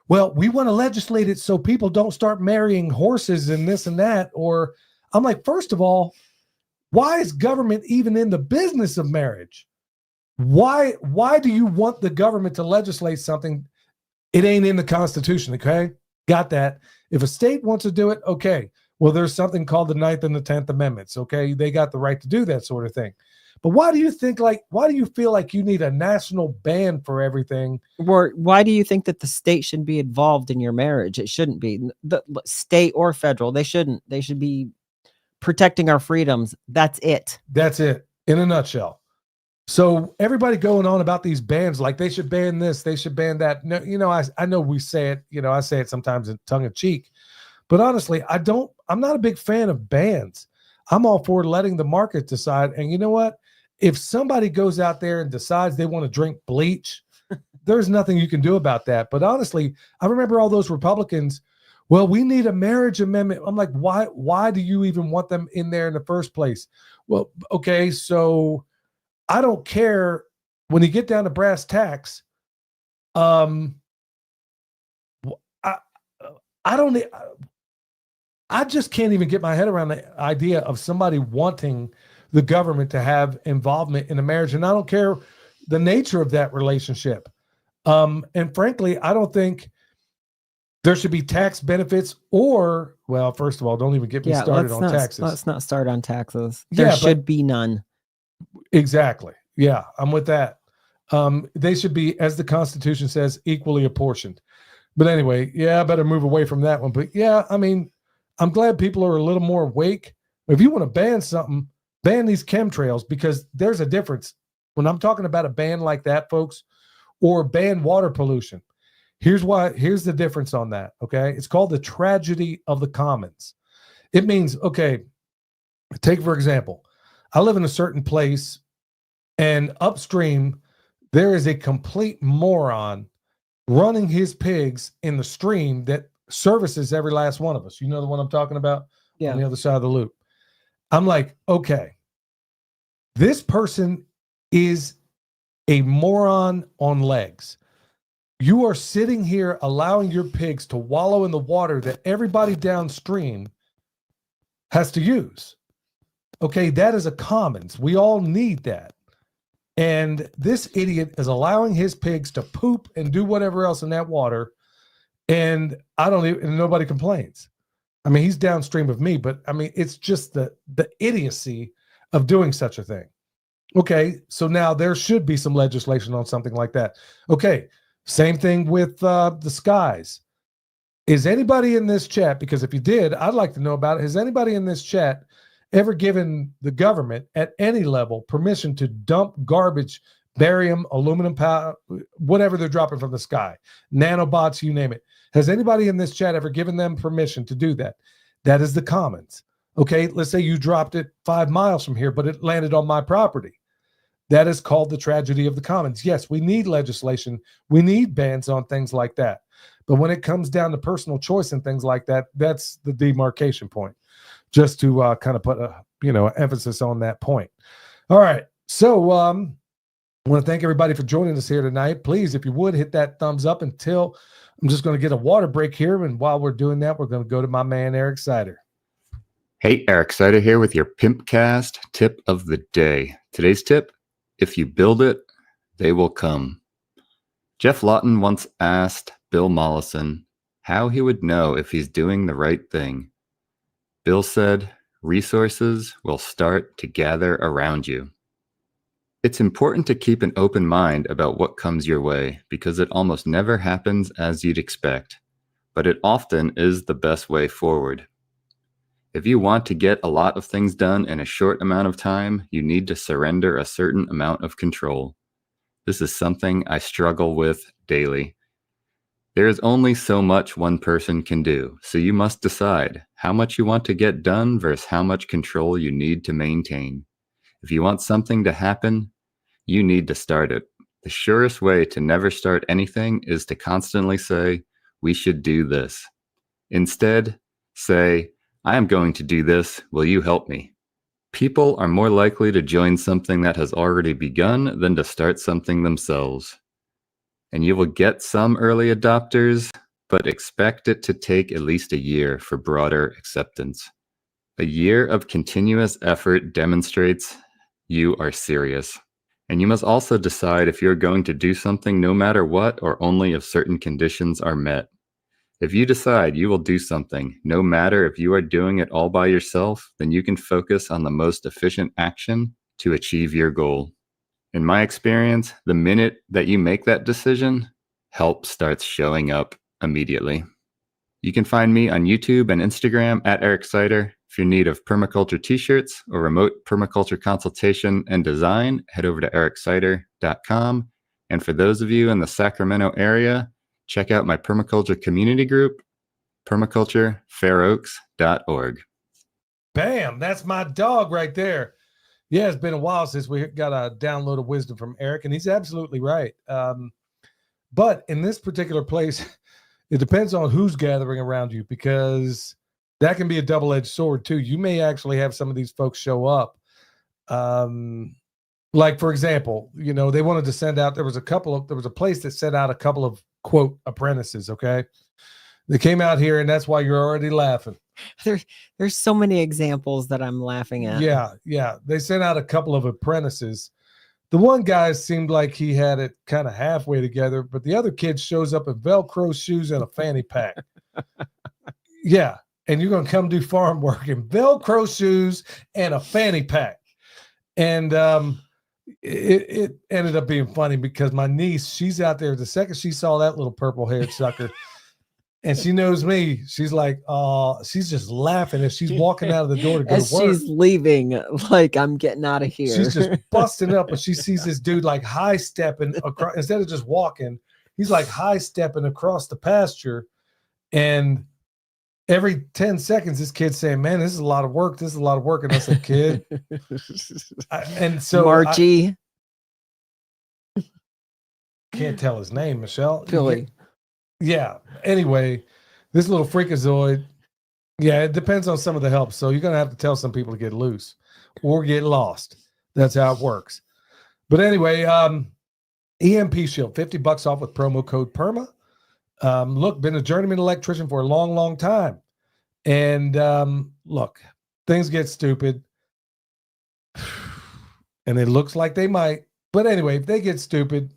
Speaker 2: well, we want to legislate it so people don't start marrying horses and this and that. Or I'm like, first of all, why is government even in the business of marriage? Why do you want the government to legislate something? It ain't in the Constitution, okay? Got that. If a state wants to do it, okay. Well, there's something called the 9th and the 10th Amendments, okay? They got the right to do that sort of thing. But why do you feel like you need a national ban for everything?
Speaker 3: Or why do you think that the state should be involved in your marriage? It shouldn't be. The state or federal, they shouldn't. They should be protecting our freedoms. That's it.
Speaker 2: That's it, in a nutshell. So everybody going on about these bans, like they should ban this, they should ban that. No, I know we say it, I say it sometimes in tongue in cheek, but honestly, I'm not a big fan of bans. I'm all for letting the market decide. And you know what? If somebody goes out there and decides they want to drink bleach, there's nothing you can do about that. But honestly, I remember all those Republicans, well, we need a marriage amendment. I'm like, why do you even want them in there in the first place? Well, okay, so I don't care when you get down to brass tacks. I just can't even get my head around the idea of somebody wanting the government to have involvement in a marriage. And I don't care the nature of that relationship. And frankly, I don't think there should be tax benefits or, well, first of all, don't even get me started on taxes.
Speaker 3: Let's not start on taxes. There should be none.
Speaker 2: Exactly. Yeah, I'm with that. They should be, as the Constitution says, equally apportioned. But anyway, I better move away from that one. But yeah, I mean, I'm glad people are a little more awake. If you want to ban something, ban these chemtrails, because there's a difference. When I'm talking about a ban like that, folks, or ban water pollution, here's the difference on that, okay? It's called the tragedy of the commons. It means, okay, take for example, I live in a certain place, and upstream, there is a complete moron running his pigs in the stream that services every last one of us. You know the one I'm talking about?
Speaker 3: Yeah.
Speaker 2: On the other side of the loop. I'm like, okay, this person is a moron on legs. You are sitting here allowing your pigs to wallow in the water that everybody downstream has to use. Okay, that is a commons. We all need that. And this idiot is allowing his pigs to poop and do whatever else in that water. And and nobody complains. I mean, he's downstream of me, but I mean, it's just the idiocy of doing such a thing. Okay, so now there should be some legislation on something like that. Okay, same thing with the skies. Is anybody in this chat, because if you did, I'd like to know about it. Has anybody in this chat ever given the government at any level permission to dump garbage, barium, aluminum powder, whatever they're dropping from the sky, nanobots, you name it? Has anybody in this chat ever given them permission to do that? That is the commons. Okay, let's say you dropped it 5 miles from here, but it landed on my property. That is called the tragedy of the commons. Yes, we need legislation. We need bans on things like that. But when it comes down to personal choice and things like that, that's the demarcation point. Just to kind of put emphasis on that point. All right. So I want to thank everybody for joining us here tonight. Please, if you would, hit that thumbs up until I'm just going to get a water break here. And while we're doing that, we're going to go to my man, Eric Sider.
Speaker 4: Hey, Eric Sider here with your Pimpcast tip of the day. Today's tip: if you build it, they will come. Jeff Lawton once asked Bill Mollison how he would know if he's doing the right thing. Bill said, resources will start to gather around you. It's important to keep an open mind about what comes your way, because it almost never happens as you'd expect, but it often is the best way forward. If you want to get a lot of things done in a short amount of time, you need to surrender a certain amount of control. This is something I struggle with daily. There is only so much one person can do, so you must decide how much you want to get done versus how much control you need to maintain. If you want something to happen, you need to start it. The surest way to never start anything is to constantly say, we should do this. Instead, say, I am going to do this. Will you help me? People are more likely to join something that has already begun than to start something themselves. And you will get some early adopters, but expect it to take at least a year for broader acceptance. A year of continuous effort demonstrates you are serious. And you must also decide if you're going to do something no matter what, or only if certain conditions are met. If you decide you will do something, no matter if you are doing it all by yourself, then you can focus on the most efficient action to achieve your goal. In my experience, the minute that you make that decision, help starts showing up immediately. You can find me on YouTube and Instagram at Eric Sider. If you're in need of permaculture t-shirts or remote permaculture consultation and design, head over to ericsider.com. And for those of you in the Sacramento area, check out my permaculture community group, permaculturefairoaks.org.
Speaker 2: Bam, that's my dog right there. Yeah, it's been a while since we got a download of wisdom from Eric, and he's absolutely right. But in this particular place, it depends on who's gathering around you, because that can be a double-edged sword too. You may actually have some of these folks show up. Like, for example, they wanted to send out, there was a place that sent out a couple of, quote, apprentices, okay? They came out here, and that's why you're already laughing.
Speaker 3: There's so many examples that I'm laughing at.
Speaker 2: Yeah. They sent out a couple of apprentices. The one guy seemed like he had it kind of halfway together, but the other kid shows up in Velcro shoes and a fanny pack. Yeah, and you're going to come do farm work in Velcro shoes and a fanny pack. And it ended up being funny because my niece, she's out there. The second she saw that little purple-haired sucker, And she knows me. She's like, oh, she's just laughing as she's walking out of the door to go
Speaker 3: As
Speaker 2: to work.
Speaker 3: she's leaving, like, I'm getting out of here.
Speaker 2: She's just busting up, and she sees this dude like high stepping across instead of just walking. He's like high stepping across the pasture, and every 10 seconds, this kid's saying, "Man, this is a lot of work. This is a lot of work." And I said, "Kid," and so
Speaker 3: Margie.
Speaker 2: Can't tell his name, Michelle.
Speaker 3: Philly.
Speaker 2: Yeah. Anyway, this little freakazoid. Yeah, it depends on some of the help. So you're gonna have to tell some people to get loose or get lost. That's how it works. But anyway, EMP Shield, $50 off with promo code PERMA. Look, been a journeyman electrician for a long, long time. And look, things get stupid. And it looks like they might. But anyway, if they get stupid,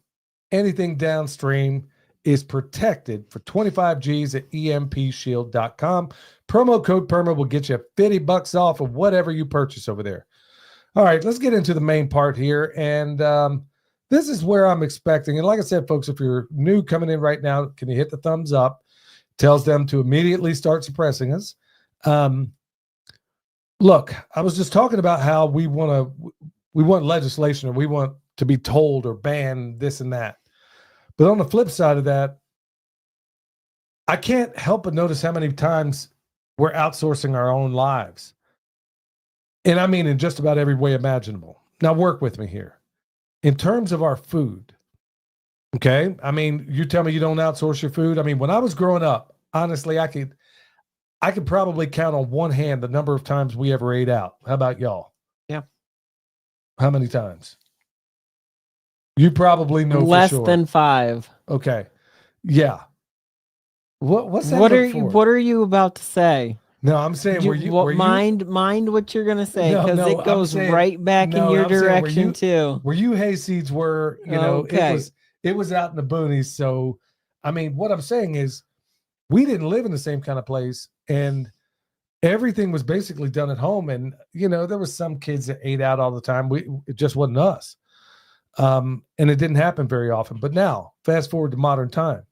Speaker 2: anything downstream is protected for 25 G's at empshield.com. Promo code PERMA will get you $50 off of whatever you purchase over there. All right, let's get into the main part here. And this is where I'm expecting. And like I said, folks, if you're new coming in right now, can you hit the thumbs up? Tells them to immediately start suppressing us. Look, I was just talking about how we want legislation, or we want to be told or ban this and that. But on the flip side of that, I can't help but notice how many times we're outsourcing our own lives. And I mean in just about every way imaginable. Now work with me here. In terms of our food, okay? I mean, you tell me you don't outsource your food. I mean, when I was growing up, honestly, I could probably count on one hand the number of times we ever ate out. How about y'all?
Speaker 3: Yeah.
Speaker 2: How many times? You probably know
Speaker 3: less
Speaker 2: for sure.
Speaker 3: than 5.
Speaker 2: Okay. Yeah. What's that?
Speaker 3: What are you about to say?
Speaker 2: No, I'm saying
Speaker 3: mind what you're gonna say, because it goes right back in your direction too.
Speaker 2: Where you hayseeds were,
Speaker 3: okay.
Speaker 2: it was out in the boonies. So I mean, what I'm saying is we didn't live in the same kind of place, and everything was basically done at home. And there was some kids that ate out all the time. It just wasn't us. And it didn't happen very often. But now, fast forward to modern time.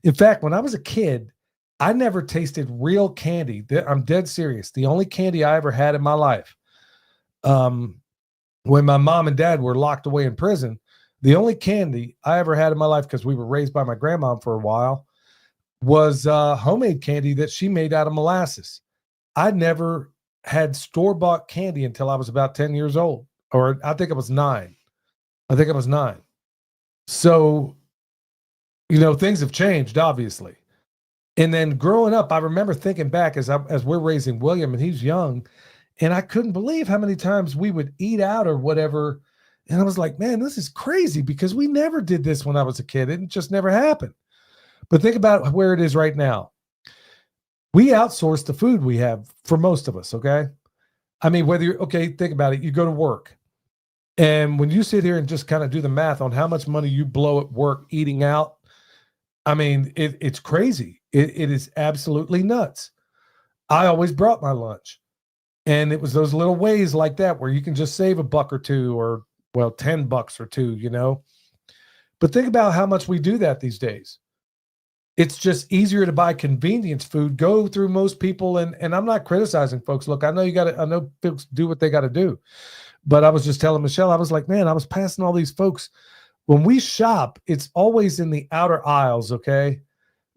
Speaker 2: In fact, when I was a kid, I never tasted real candy. I'm dead serious. The only candy I ever had in my life, when my mom and dad were locked away in prison, the only candy I ever had in my life, because we were raised by my grandma for a while, was homemade candy that she made out of molasses. I never had store-bought candy until I was about 10 years old, or I think I was 9. So, things have changed, obviously. And then growing up, I remember thinking back as we're raising William, and he's young, and I couldn't believe how many times we would eat out or whatever. And I was like, man, this is crazy, because we never did this when I was a kid. It just never happened. But think about where it is right now. We outsource the food we have for most of us, okay? I mean, think about it. You go to work. And when you sit here and just kind of do the math on how much money you blow at work eating out, I mean, it's crazy. It is absolutely nuts. I always brought my lunch. And it was those little ways like that where you can just save $1 or $2, or, well, $10 or $2, But think about how much we do that these days. It's just easier to buy convenience food, go through most people. And I'm not criticizing folks. Look, I know folks do what they got to do. But I was just telling Michelle, I was like, man, I was passing all these folks. When we shop, it's always in the outer aisles, okay?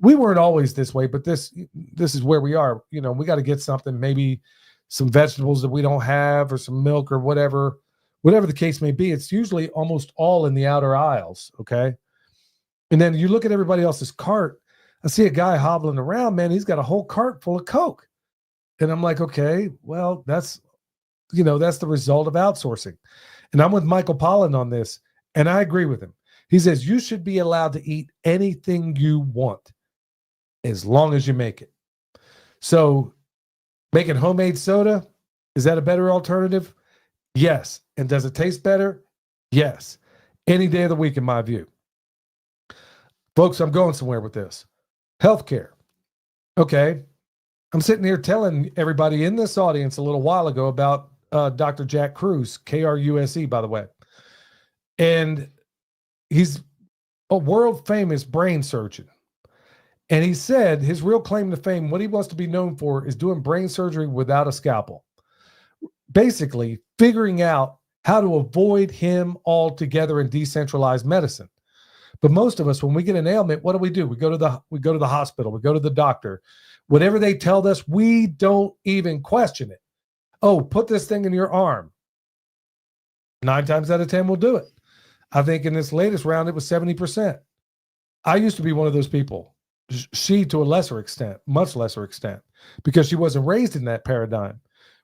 Speaker 2: We weren't always this way, but this is where we are. We got to get something, maybe some vegetables that we don't have, or some milk, or whatever the case may be. It's usually almost all in the outer aisles, okay? And then you look at everybody else's cart. I see a guy hobbling around, man. He's got a whole cart full of Coke. And I'm like, okay, well, that's the result of outsourcing. And I'm with Michael Pollan on this, and I agree with him. He says you should be allowed to eat anything you want as long as you make it. So making homemade soda, is that a better alternative? Yes. And does it taste better? Yes. Any day of the week, in my view. Folks, I'm going somewhere with this. Healthcare. Okay. I'm sitting here telling everybody in this audience a little while ago about Dr. Jack Kruse, Kruse, by the way. And he's a world famous brain surgeon. And he said his real claim to fame, what he wants to be known for, is doing brain surgery without a scalpel. Basically, figuring out how to avoid him altogether in decentralized medicine. But most of us, when we get an ailment, what do? We go to the hospital, we go to the doctor. Whatever they tell us, we don't even question it. Oh, put this thing in your arm. 9 times out of 10 we'll do it. I think in this latest round, it was 70%. I used to be one of those people. She, to a lesser extent, much lesser extent, because she wasn't raised in that paradigm.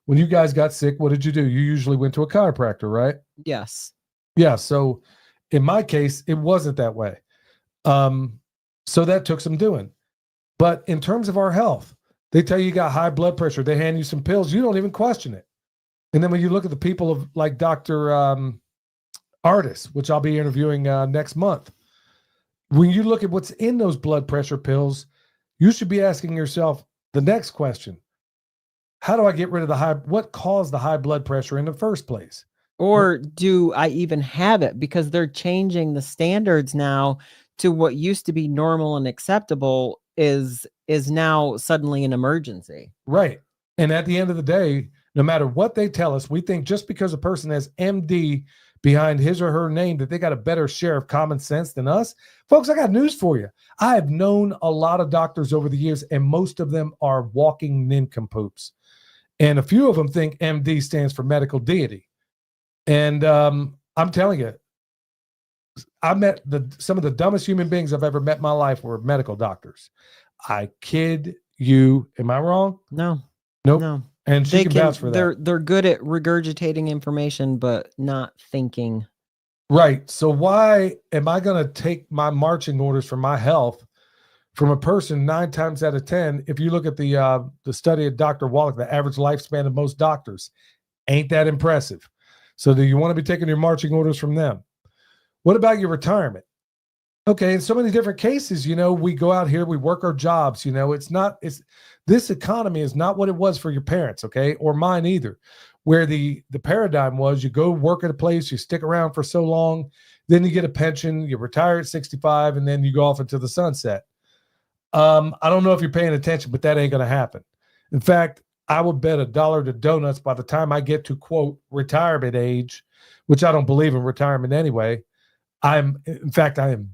Speaker 2: When you guys got sick, what did you do? You usually went to a chiropractor, right?
Speaker 3: Yes.
Speaker 2: Yeah. So in my case, it wasn't that way. So that took some doing. But in terms of our health, they tell you got high blood pressure. They hand you some pills. You don't even question it. And then when you look at the people of like Dr. Artis, which I'll be interviewing next month, when you look at what's in those blood pressure pills, you should be asking yourself the next question. How do I get rid of what caused the high blood pressure in the first place?
Speaker 3: Or do I even have it? Because they're changing the standards now to what used to be normal and acceptable is now suddenly an emergency.
Speaker 2: Right. And at the end of the day, no matter what they tell us, we think just because a person has MD behind his or her name that they got a better share of common sense than us. Folks, I got news for you. I have known a lot of doctors over the years, and most of them are walking nincompoops. And a few of them think MD stands for medical deity. And I'm telling you, I met some of the dumbest human beings I've ever met in my life were medical doctors. I kid you. Am I wrong?
Speaker 3: No.
Speaker 2: Nope.
Speaker 3: No.
Speaker 2: And she can vouch for that.
Speaker 3: They're good at regurgitating information, but not thinking.
Speaker 2: Right. So why am I going to take my marching orders for my health from a person 9 times out of 10? If you look at the study of Dr. Wallach, the average lifespan of most doctors, ain't that impressive. So do you want to be taking your marching orders from them? What about your retirement? Okay, in so many different cases, we go out here, we work our jobs, this economy is not what it was for your parents, okay, or mine either, where the paradigm was you go work at a place, you stick around for so long, then you get a pension, you retire at 65, and then you go off into the sunset. I don't know if you're paying attention, but that ain't going to happen. In fact, I would bet $1 to donuts by the time I get to, quote, retirement age, which I don't believe in retirement anyway. I am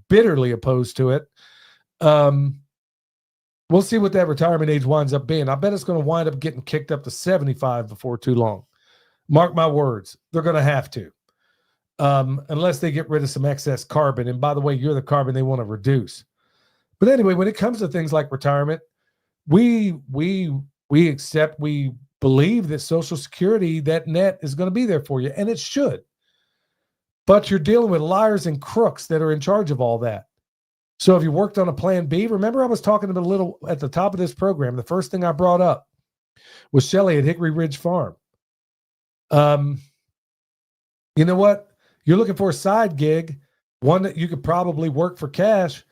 Speaker 2: bitterly opposed to it. We'll see what that retirement age winds up being. I bet it's going to wind up getting kicked up to 75 before too long. Mark my words. They're going to have to. Unless they get rid of some excess carbon. And by the way, you're the carbon they want to reduce. But anyway, when it comes to things like retirement, we believe that Social Security, that net is going to be there for you, and it should. But you're dealing with liars and crooks that are in charge of all that. So if you worked on a plan B, remember I was talking about a little at the top of this program, the first thing I brought up was Shelley at Hickory Ridge Farm. You know what? You're looking for a side gig, one that you could probably work for cash.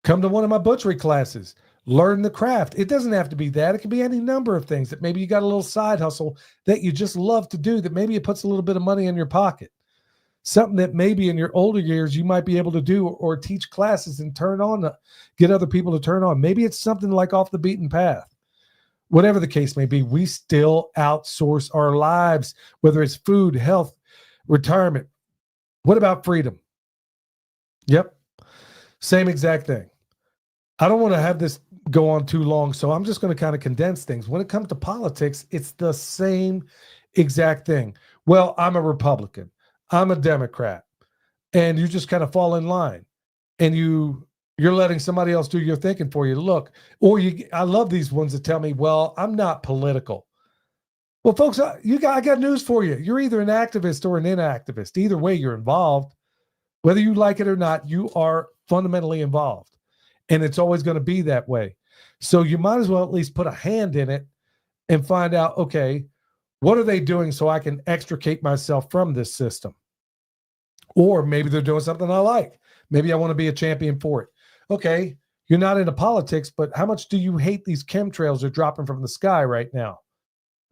Speaker 2: Come to one of my butchery classes. Learn the craft. It doesn't have to be that. It can be any number of things that maybe you got a little side hustle that you just love to do, that maybe it puts a little bit of money in your pocket. Something that maybe in your older years you might be able to do or teach classes and get other people to turn on. Maybe it's something like off the beaten path. Whatever the case may be, we still outsource our lives, whether it's food, health, retirement. What about freedom? Yep. Same exact thing. I don't want to have this go on too long, so I'm just going to kind of condense things. When it comes to politics, it's the same exact thing. Well, I'm a Republican. I'm a Democrat. And you just kind of fall in line. And you're letting somebody else do your thinking for you. Look, I love these ones that tell me, well, I'm not political. Well, folks, I got news for you. You're either an activist or an inactivist. Either way, you're involved. Whether you like it or not, you are fundamentally involved. And it's always going to be that way. So you might as well at least put a hand in it and find out, okay, what are they doing so I can extricate myself from this system? Or maybe they're doing something I like. Maybe I want to be a champion for it. Okay, you're not into politics, but how much do you hate these chemtrails are dropping from the sky right now?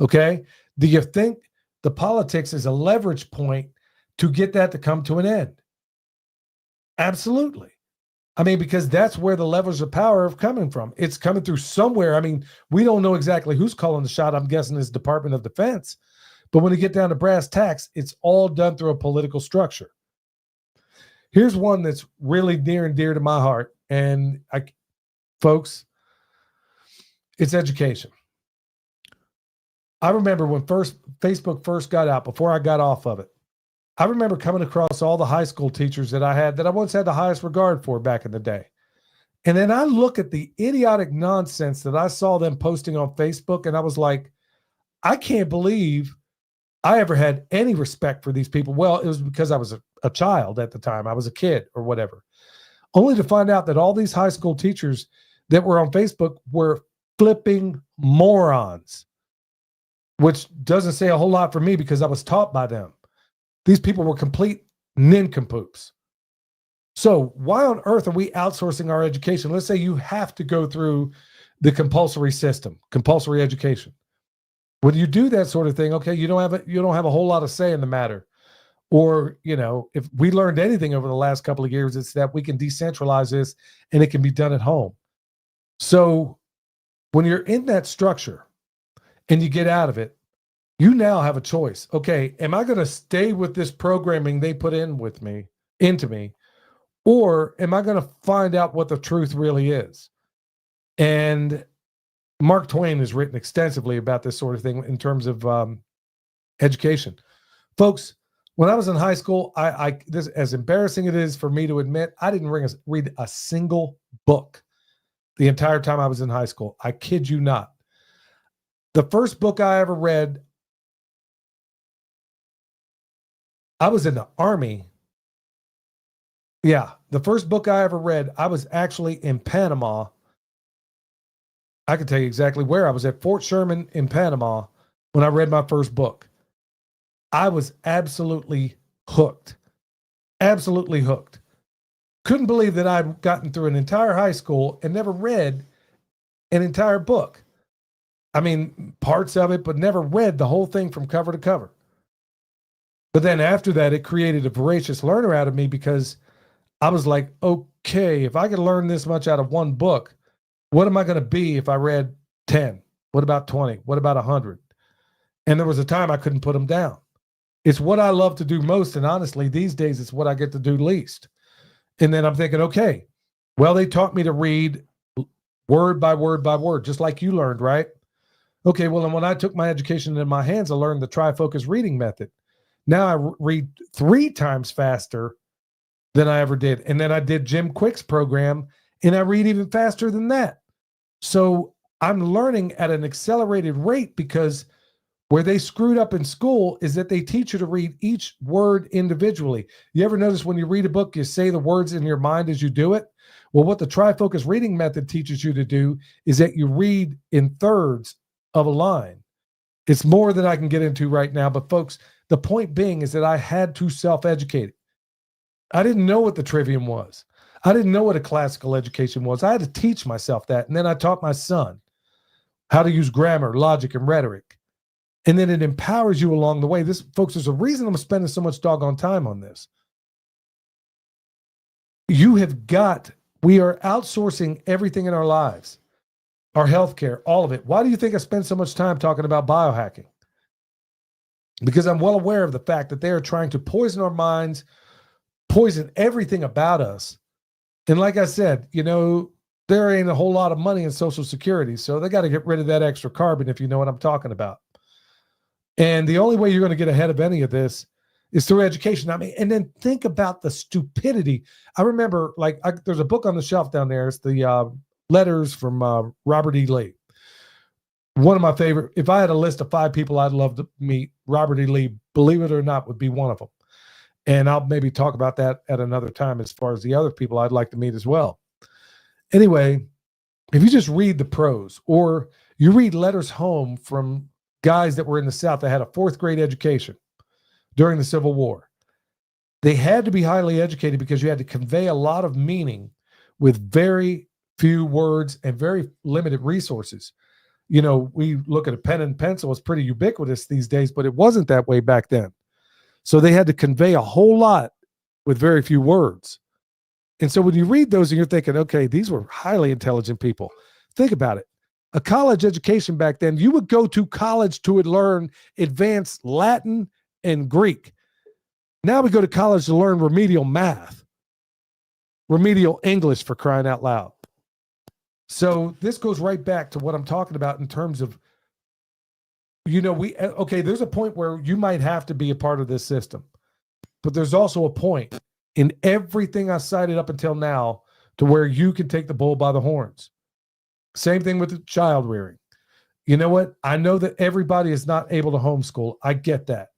Speaker 2: Okay, do you think the politics is a leverage point to get that to come to an end? Absolutely. I mean, because that's where the levers of power are coming from. It's coming through somewhere. I mean, we don't know exactly who's calling the shot. I'm guessing it's Department of Defense. But when you get down to brass tacks, it's all done through a political structure. Here's one that's really near and dear to my heart. And folks, it's education. I remember when Facebook first got out, before I got off of it, I remember coming across all the high school teachers that I had that I once had the highest regard for back in the day. And then I look at the idiotic nonsense that I saw them posting on Facebook, and I was like, I can't believe I ever had any respect for these people. Well, it was because I was a child at the time. I was a kid or whatever. Only to find out that all these high school teachers that were on Facebook were flipping morons, which doesn't say a whole lot for me because I was taught by them. These people were complete nincompoops. So why on earth are we outsourcing our education? Let's say you have to go through the compulsory system, compulsory education. When you do that sort of thing, okay, you don't have a whole lot of say in the matter. Or, if we learned anything over the last couple of years, it's that we can decentralize this and it can be done at home. So when you're in that structure and you get out of it, you now have a choice. Okay, am I going to stay with this programming they put into me, or am I going to find out what the truth really is? And Mark Twain has written extensively about this sort of thing in terms of education. Folks, when I was in high school, this, as embarrassing it is for me to admit, I didn't read a single book the entire time I was in high school. I kid you not. The first book I ever read, I was in the Army. Yeah, the first book I ever read, I was actually in Panama. I can tell you exactly where. I was at Fort Sherman in Panama when I read my first book. I was absolutely hooked. Absolutely hooked. Couldn't believe that I'd gotten through an entire high school and never read an entire book. I mean, parts of it, but never read the whole thing from cover to cover. But then after that, it created a voracious learner out of me because I was like, okay, if I could learn this much out of one book, what am I going to be if I read 10? What about 20? What about 100? And there was a time I couldn't put them down. It's what I love to do most. And honestly, these days, it's what I get to do least. And then I'm thinking, okay, well, they taught me to read word by word by word, just like you learned, right? Okay, well, and when I took my education in my hands, I learned the trifocus reading method. Now I read 3 times faster than I ever did. And then I did Jim Quick's program, and I read even faster than that. So I'm learning at an accelerated rate because where they screwed up in school is that they teach you to read each word individually. You ever notice when you read a book, you say the words in your mind as you do it? Well, what the trifocus reading method teaches you to do is that you read in thirds of a line. It's more than I can get into right now, but folks, the point being is that I had to self-educate. I didn't know what the trivium was. I didn't know what a classical education was. I had to teach myself that. And then I taught my son how to use grammar, logic, and rhetoric. And then it empowers you along the way. This, folks, there's a reason I'm spending so much doggone time on this. We are outsourcing everything in our lives, our healthcare, all of it. Why do you think I spend so much time talking about biohacking? Because I'm well aware of the fact that they are trying to poison our minds, poison everything about us. And like I said, there ain't a whole lot of money in Social Security, so they got to get rid of that extra carbon, if you know what I'm talking about. And the only way you're going to get ahead of any of this is through education. I mean, and then think about the stupidity. I remember, there's a book on the shelf down there. It's the Letters from Robert E. Lee. One of my favorite. If I had a list of 5 people I'd love to meet, Robert E. Lee, believe it or not, would be one of them. And I'll maybe talk about that at another time as far as the other people I'd like to meet as well. Anyway, if you just read the prose, or you read letters home from guys that were in the South that had a 4th grade education during the Civil War, they had to be highly educated because you had to convey a lot of meaning with very few words and very limited resources. We look at a pen and pencil as pretty ubiquitous these days, but it wasn't that way back then. So they had to convey a whole lot with very few words. And so when you read those and you're thinking, okay, these were highly intelligent people. Think about it. A college education back then, you would go to college to learn advanced Latin and Greek. Now we go to college to learn remedial math, remedial English, for crying out loud. So this goes right back to what I'm talking about in terms of, there's a point where you might have to be a part of this system, but there's also a point in everything I cited up until now to where you can take the bull by the horns. Same thing with the child rearing. You know what? I know that everybody is not able to homeschool. I get that.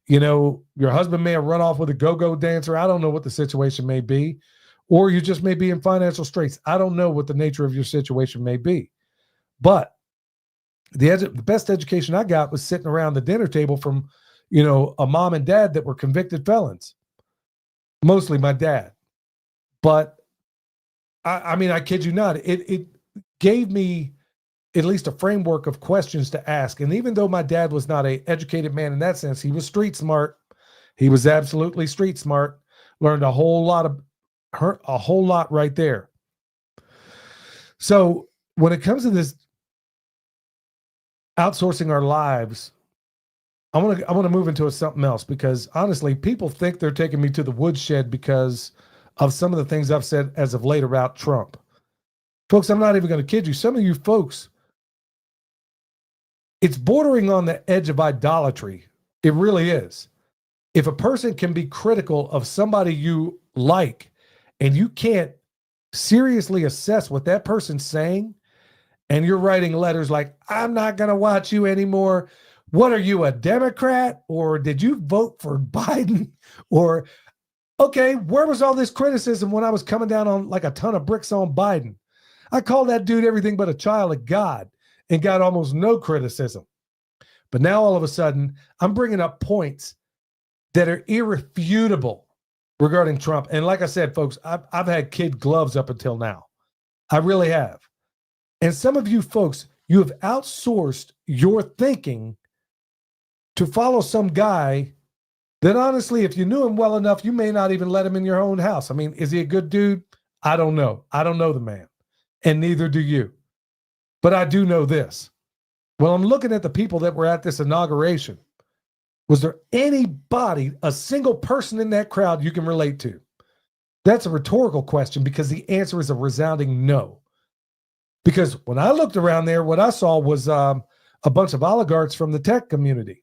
Speaker 2: Your husband may have run off with a go-go dancer. I don't know what the situation may be. Or you just may be in financial straits. I don't know what the nature of your situation may be. But the best education I got was sitting around the dinner table from, a mom and dad that were convicted felons. Mostly my dad. But I kid you not, it gave me at least a framework of questions to ask. And even though my dad was not an educated man in that sense, he was street smart. He was absolutely street smart. Learned a whole lot right there. So when it comes to this outsourcing our lives, I want to move into something else, because honestly, people think they're taking me to the woodshed because of some of the things I've said as of late about Trump. Folks, I'm not even going to kid you. Some of you folks, it's bordering on the edge of idolatry. It really is. If a person can be critical of somebody you like, and you can't seriously assess what that person's saying, and you're writing letters like, I'm not going to watch you anymore. What are you, a Democrat? Or did you vote for Biden? Or, okay, where was all this criticism when I was coming down on like a ton of bricks on Biden? I called that dude everything but a child of God and got almost no criticism. But now all of a sudden, I'm bringing up points that are irrefutable regarding Trump. And like I said, folks, I've had kid gloves up until now. I really have. And some of you folks, you have outsourced your thinking to follow some guy that honestly, if you knew him well enough, you may not even let him in your own house. I mean, is he a good dude? I don't know. I don't know the man. And neither do you. But I do know this. Well, I'm looking at the people that were at this inauguration. Was there anybody, a single person in that crowd you can relate to? That's a rhetorical question, because the answer is a resounding no. Because when I looked around there, what I saw was a bunch of oligarchs from the tech community.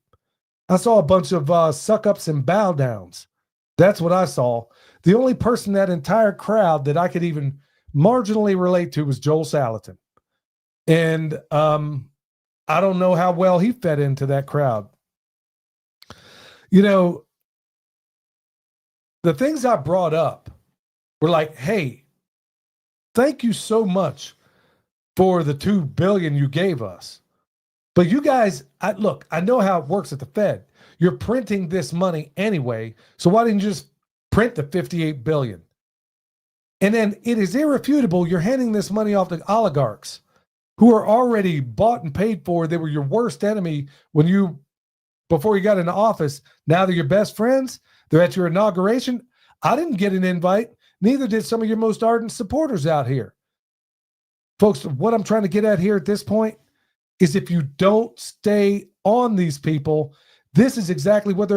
Speaker 2: I saw a bunch of suck-ups and bow-downs. That's what I saw. The only person in that entire crowd that I could even marginally relate to was Joel Salatin. And I don't know how well he fed into that crowd. The things I brought up were like, hey, thank you so much for the $2 billion you gave us. But you guys, I know how it works at the Fed. You're printing this money anyway, so why didn't you just print the $58 billion? And then it is irrefutable, you're handing this money off to oligarchs who are already bought and paid for. They were your worst enemy before you got into office. Now they're your best friends. They're at your inauguration. I didn't get an invite. Neither did some of your most ardent supporters out here. Folks, what I'm trying to get at here at this point is, if you don't stay on these people, this is exactly what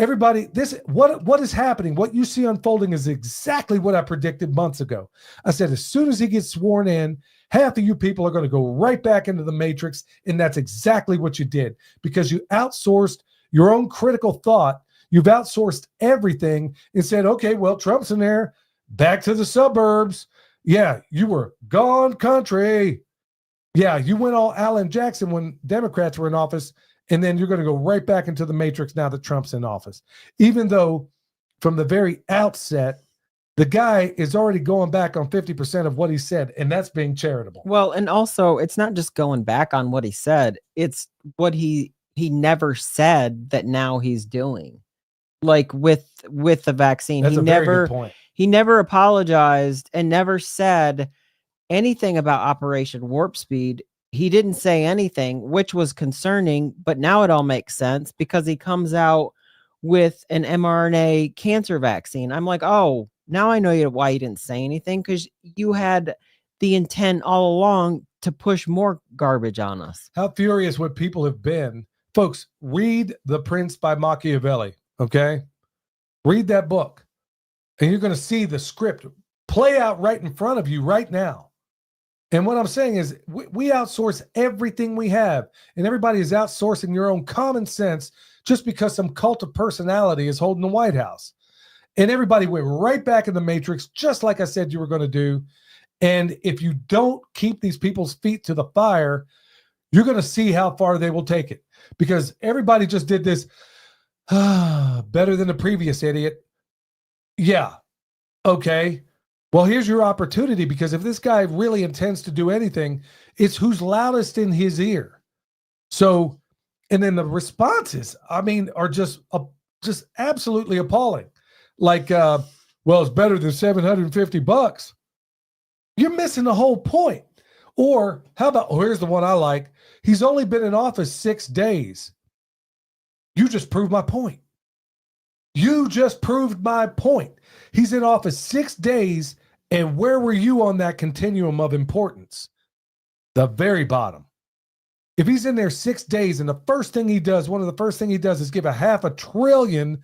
Speaker 2: what is happening, what you see unfolding is exactly what I predicted months ago. I said, as soon as he gets sworn in, half of you people are going to go right back into the matrix. And that's exactly what you did, because you outsourced your own critical thought. You've outsourced everything and said, okay, well, Trump's in there, back to the suburbs. Yeah, you were gone country. Yeah, you went all Alan Jackson when Democrats were in office, and then you're going to go right back into the matrix now that Trump's in office. Even though from the very outset, the guy is already going back on 50% of what he said, and that's being charitable.
Speaker 3: Well, and also it's not just going back on what he said, it's what he never said that now he's doing. Like with the vaccine,
Speaker 2: That's a very good point.
Speaker 3: He never apologized and never said anything about Operation Warp Speed. He didn't say anything, which was concerning, but now it all makes sense because he comes out with an mRNA cancer vaccine. I'm like, oh, Now I know why you didn't say anything, because you had the intent all along to push more garbage on us.
Speaker 2: How furious would people have been? Folks, read The Prince by Machiavelli, okay? Read that book, and you're going to see the script play out right in front of you right now. And what I'm saying is we outsource everything we have, and everybody is outsourcing your own common sense just because some cult of personality is holding the White House. And everybody went right back in the matrix, just like I said you were going to do. And if you don't keep these people's feet to the fire, you're going to see how far they will take it, because everybody just did this better than the previous idiot. Yeah. Okay. Well, here's your opportunity, because if this guy really intends to do anything, it's who's loudest in his ear. So, and then the responses, I mean, are just absolutely appalling. Like, well, it's better than $750. You're missing the whole point. Or how about, here's the one I like. He's only been in office 6 days. You just proved my point. You just proved my point. He's in office 6 days, and where were you on that continuum of importance? The very bottom. If he's in there 6 days, and the first thing he does, one of the first thing he does is give $500 billion,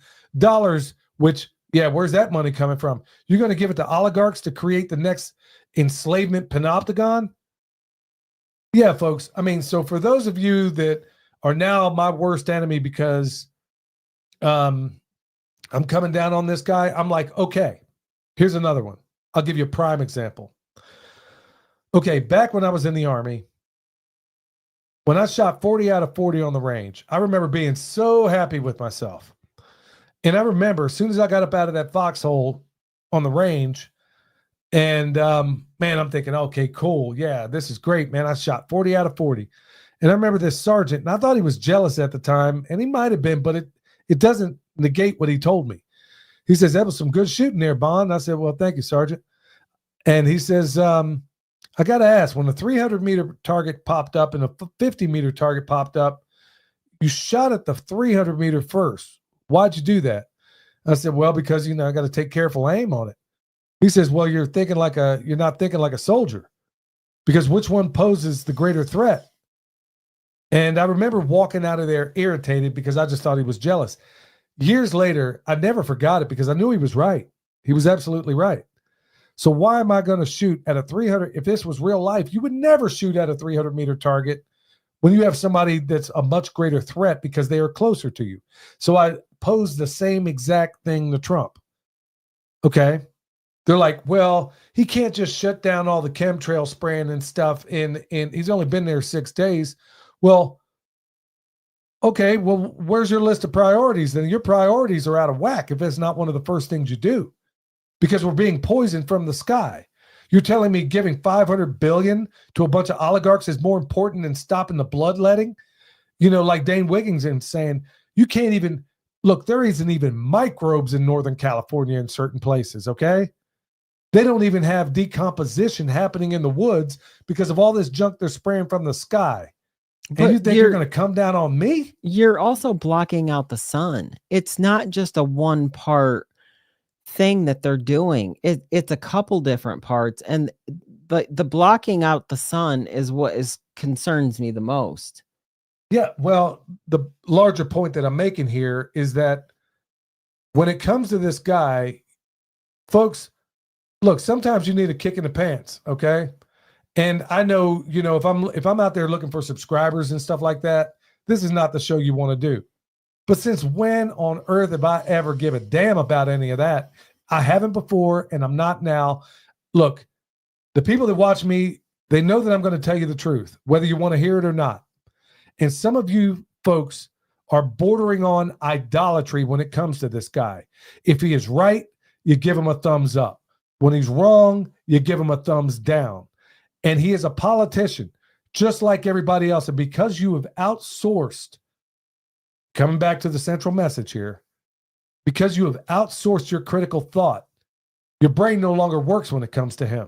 Speaker 2: which, yeah, where's that money coming from? You're going to give it to oligarchs to create the next enslavement panopticon? Yeah, folks. I mean, so for those of you that are now my worst enemy because I'm coming down on this guy, I'm like, okay, here's another one. I'll give you a prime example. Okay, back when I was in the Army, when I shot 40 out of 40 on the range, I remember being so happy with myself. And I remember as soon as I got up out of that foxhole on the range, and man, I'm thinking, okay, cool. Yeah, this is great, man. I shot 40 out of 40. And I remember this sergeant, and I thought he was jealous at the time, and he might have been, but it doesn't negate what he told me. He says, that was some good shooting there, Bond. I said, well, thank you, Sergeant. And he says, I got to ask, when the 300-meter target popped up and a 50-meter target popped up, you shot at the 300-meter first. Why'd you do that? I said, well, because, I got to take careful aim on it. He says, well, you're not thinking like a soldier, because which one poses the greater threat? And I remember walking out of there irritated because I just thought he was jealous. Years later, I never forgot it because I knew he was right. He was absolutely right. So why am I going to shoot at a 300? If this was real life, you would never shoot at a 300-meter target when you have somebody that's a much greater threat because they are closer to you. So I posed the same exact thing to Trump. Okay. They're like, well, he can't just shut down all the chemtrail spraying and stuff. And he's only been there 6 days. Well, okay, well, where's your list of priorities? Then your priorities are out of whack if it's not one of the first things you do, because we're being poisoned from the sky. You're telling me giving $500 billion to a bunch of oligarchs is more important than stopping the bloodletting? Like Dane Wiggins and saying, you can't even, look, there isn't even microbes in Northern California in certain places, okay? They don't even have decomposition happening in the woods because of all this junk they're spraying from the sky. And
Speaker 3: But
Speaker 2: you think you're going to come down on me?
Speaker 3: You're also blocking out the sun. It's not just a one part thing that they're doing. It's a couple different parts. And the blocking out the sun is what concerns me the most.
Speaker 2: Yeah, well, the larger point that I'm making here is that when it comes to this guy, folks, look, sometimes you need a kick in the pants, okay? And I know, if I'm out there looking for subscribers and stuff like that, this is not the show you want to do. But since when on earth have I ever give a damn about any of that? I haven't before, and I'm not now. Look, the people that watch me, they know that I'm going to tell you the truth, whether you want to hear it or not. And some of you folks are bordering on idolatry when it comes to this guy. If he is right, you give him a thumbs up. When he's wrong, you give him a thumbs down. And he is a politician, just like everybody else. And because you have outsourced, coming back to the central message here, because you have outsourced your critical thought, your brain no longer works when it comes to him.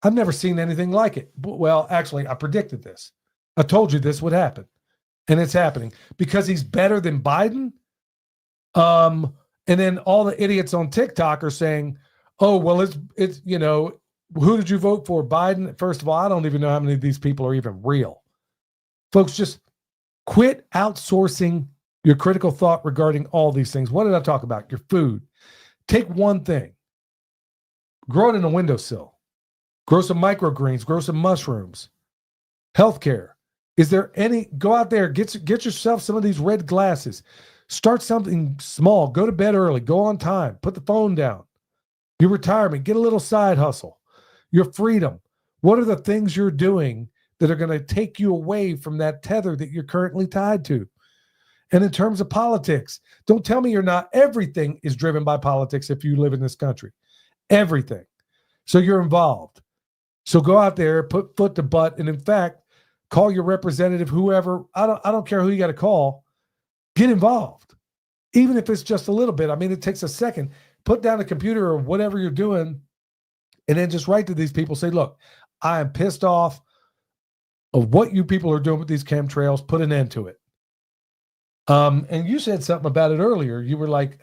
Speaker 2: I've never seen anything like it. Well, actually, I predicted this. I told you this would happen. And it's happening because he's better than Biden. And then all the idiots on TikTok are saying, Oh, well, it's who did you vote for? Biden? First of all, I don't even know how many of these people are even real. Folks, just quit outsourcing your critical thought regarding all these things. What did I talk about? Your food. Take one thing. Grow it in a windowsill. Grow some microgreens. Grow some mushrooms. Healthcare. Is there any? Go out there. Get yourself some of these red glasses. Start something small. Go to bed early. Go on time. Put the phone down. Your retirement. Get a little side hustle. Your freedom. What are the things you're doing that are going to take you away from that tether that you're currently tied to? And in terms of politics, don't tell me you're not. Everything is driven by politics if you live in this country. Everything. So you're involved. So go out there, put foot to butt, and in fact, call your representative, whoever. I don't care who you got to call. Get involved. Even if it's just a little bit. I mean, it takes a second. Put down a computer or whatever you're doing, and then just write to these people. Say, look, I am pissed off of what you people are doing with these chemtrails. Put an end to it. And you said something about it earlier. You were like,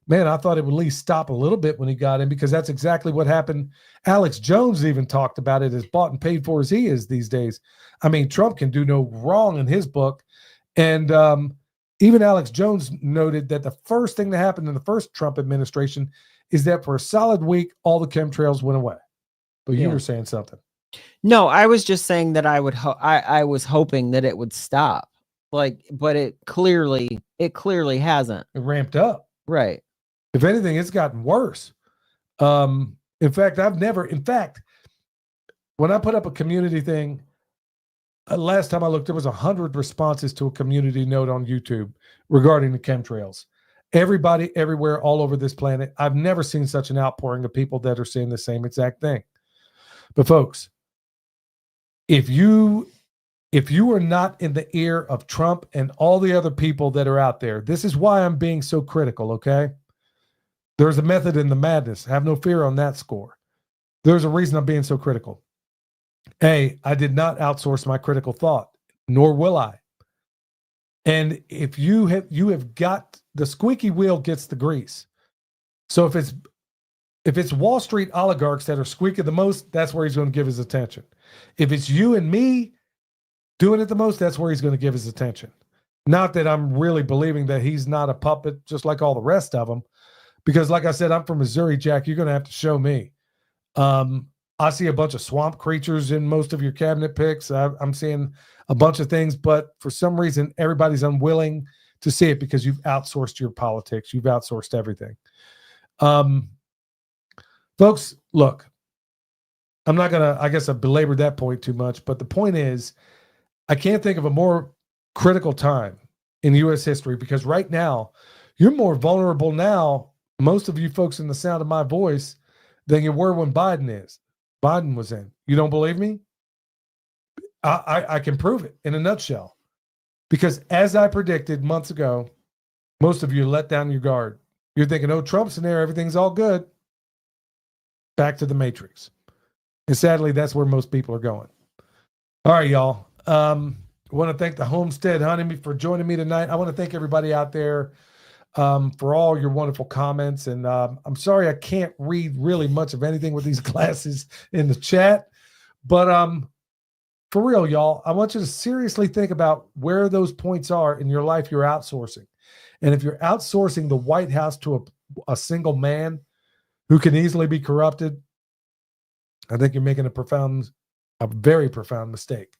Speaker 2: man, I thought it would at least stop a little bit when he got in, because that's exactly what happened. Alex Jones even talked about it, as bought and paid for as he is these days. I mean, Trump can do no wrong in his book. And even Alex Jones noted that the first thing that happened in the first Trump administration is that for a solid week, all the chemtrails went away. But you were saying something.
Speaker 3: No, I was just saying that I was hoping that it would stop. But it clearly hasn't.
Speaker 2: It ramped up.
Speaker 3: Right.
Speaker 2: If anything, it's gotten worse. In fact, when I put up a community thing, last time I looked, there was 100 responses to a community note on YouTube regarding the chemtrails. Everybody, everywhere, all over this planet. I've never seen such an outpouring of people that are saying the same exact thing. But folks, if you are not in the ear of Trump and all the other people that are out there, this is why I'm being so critical, okay? There's a method in the madness. Have no fear on that score. There's a reason I'm being so critical. A, I did not outsource my critical thought, nor will I. And if you have got, the squeaky wheel gets the grease. So if it's Wall Street oligarchs that are squeaking the most, that's where he's going to give his attention. If it's you and me doing it the most, that's where he's going to give his attention. Not that I'm really believing that he's not a puppet just like all the rest of them, because like I said, I'm from Missouri, Jack. You're going to have to show me. I see a bunch of swamp creatures in most of your cabinet picks. I'm seeing a bunch of things, but for some reason, everybody's unwilling to see it because you've outsourced your politics. You've outsourced everything. Folks, look, I'm not going to, I guess I belabored that point too much, but the point is, I can't think of a more critical time in U.S. history, because right now, you're more vulnerable now, most of you folks in the sound of my voice, than you were when Biden was in. You don't believe me? I can prove it in a nutshell. Because as I predicted months ago, most of you let down your guard. You're thinking, oh, Trump's in there, everything's all good. Back to the Matrix. And sadly, that's where most people are going. All right, y'all. I want to thank the Homestead Honey for joining me tonight. I want to thank everybody out there for all your wonderful comments. And I'm sorry I can't read really much of anything with these glasses in the chat. But for real, y'all, I want you to seriously think about where those points are in your life you're outsourcing. And if you're outsourcing the White House to a single man who can easily be corrupted, I think you're making a very profound mistake.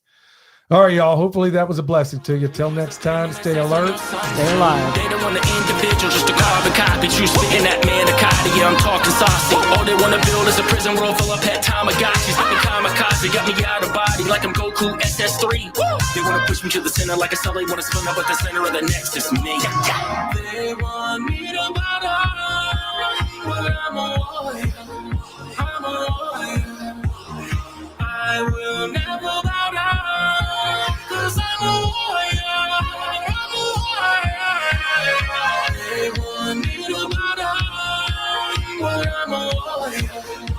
Speaker 2: All right, y'all. Hopefully that was a blessing to you. Till next time, stay alert, stay alive.
Speaker 1: They don't want an individual, just a carbon copy. You spitting that manicotti, yeah, I'm talking saucy. All they want to build is a prison world full of pet Tamagotchis. Like a kamikaze, got me out of body like I'm Goku SS3. They want to push me to the center like a cell. They want to spin up at the center of the next is me. They want me to bow down, but I'm a warrior. I'm a warrior. I will never bow down, 'cause I'm a warrior. I'm a warrior. They want me to bow down, but I'm a warrior.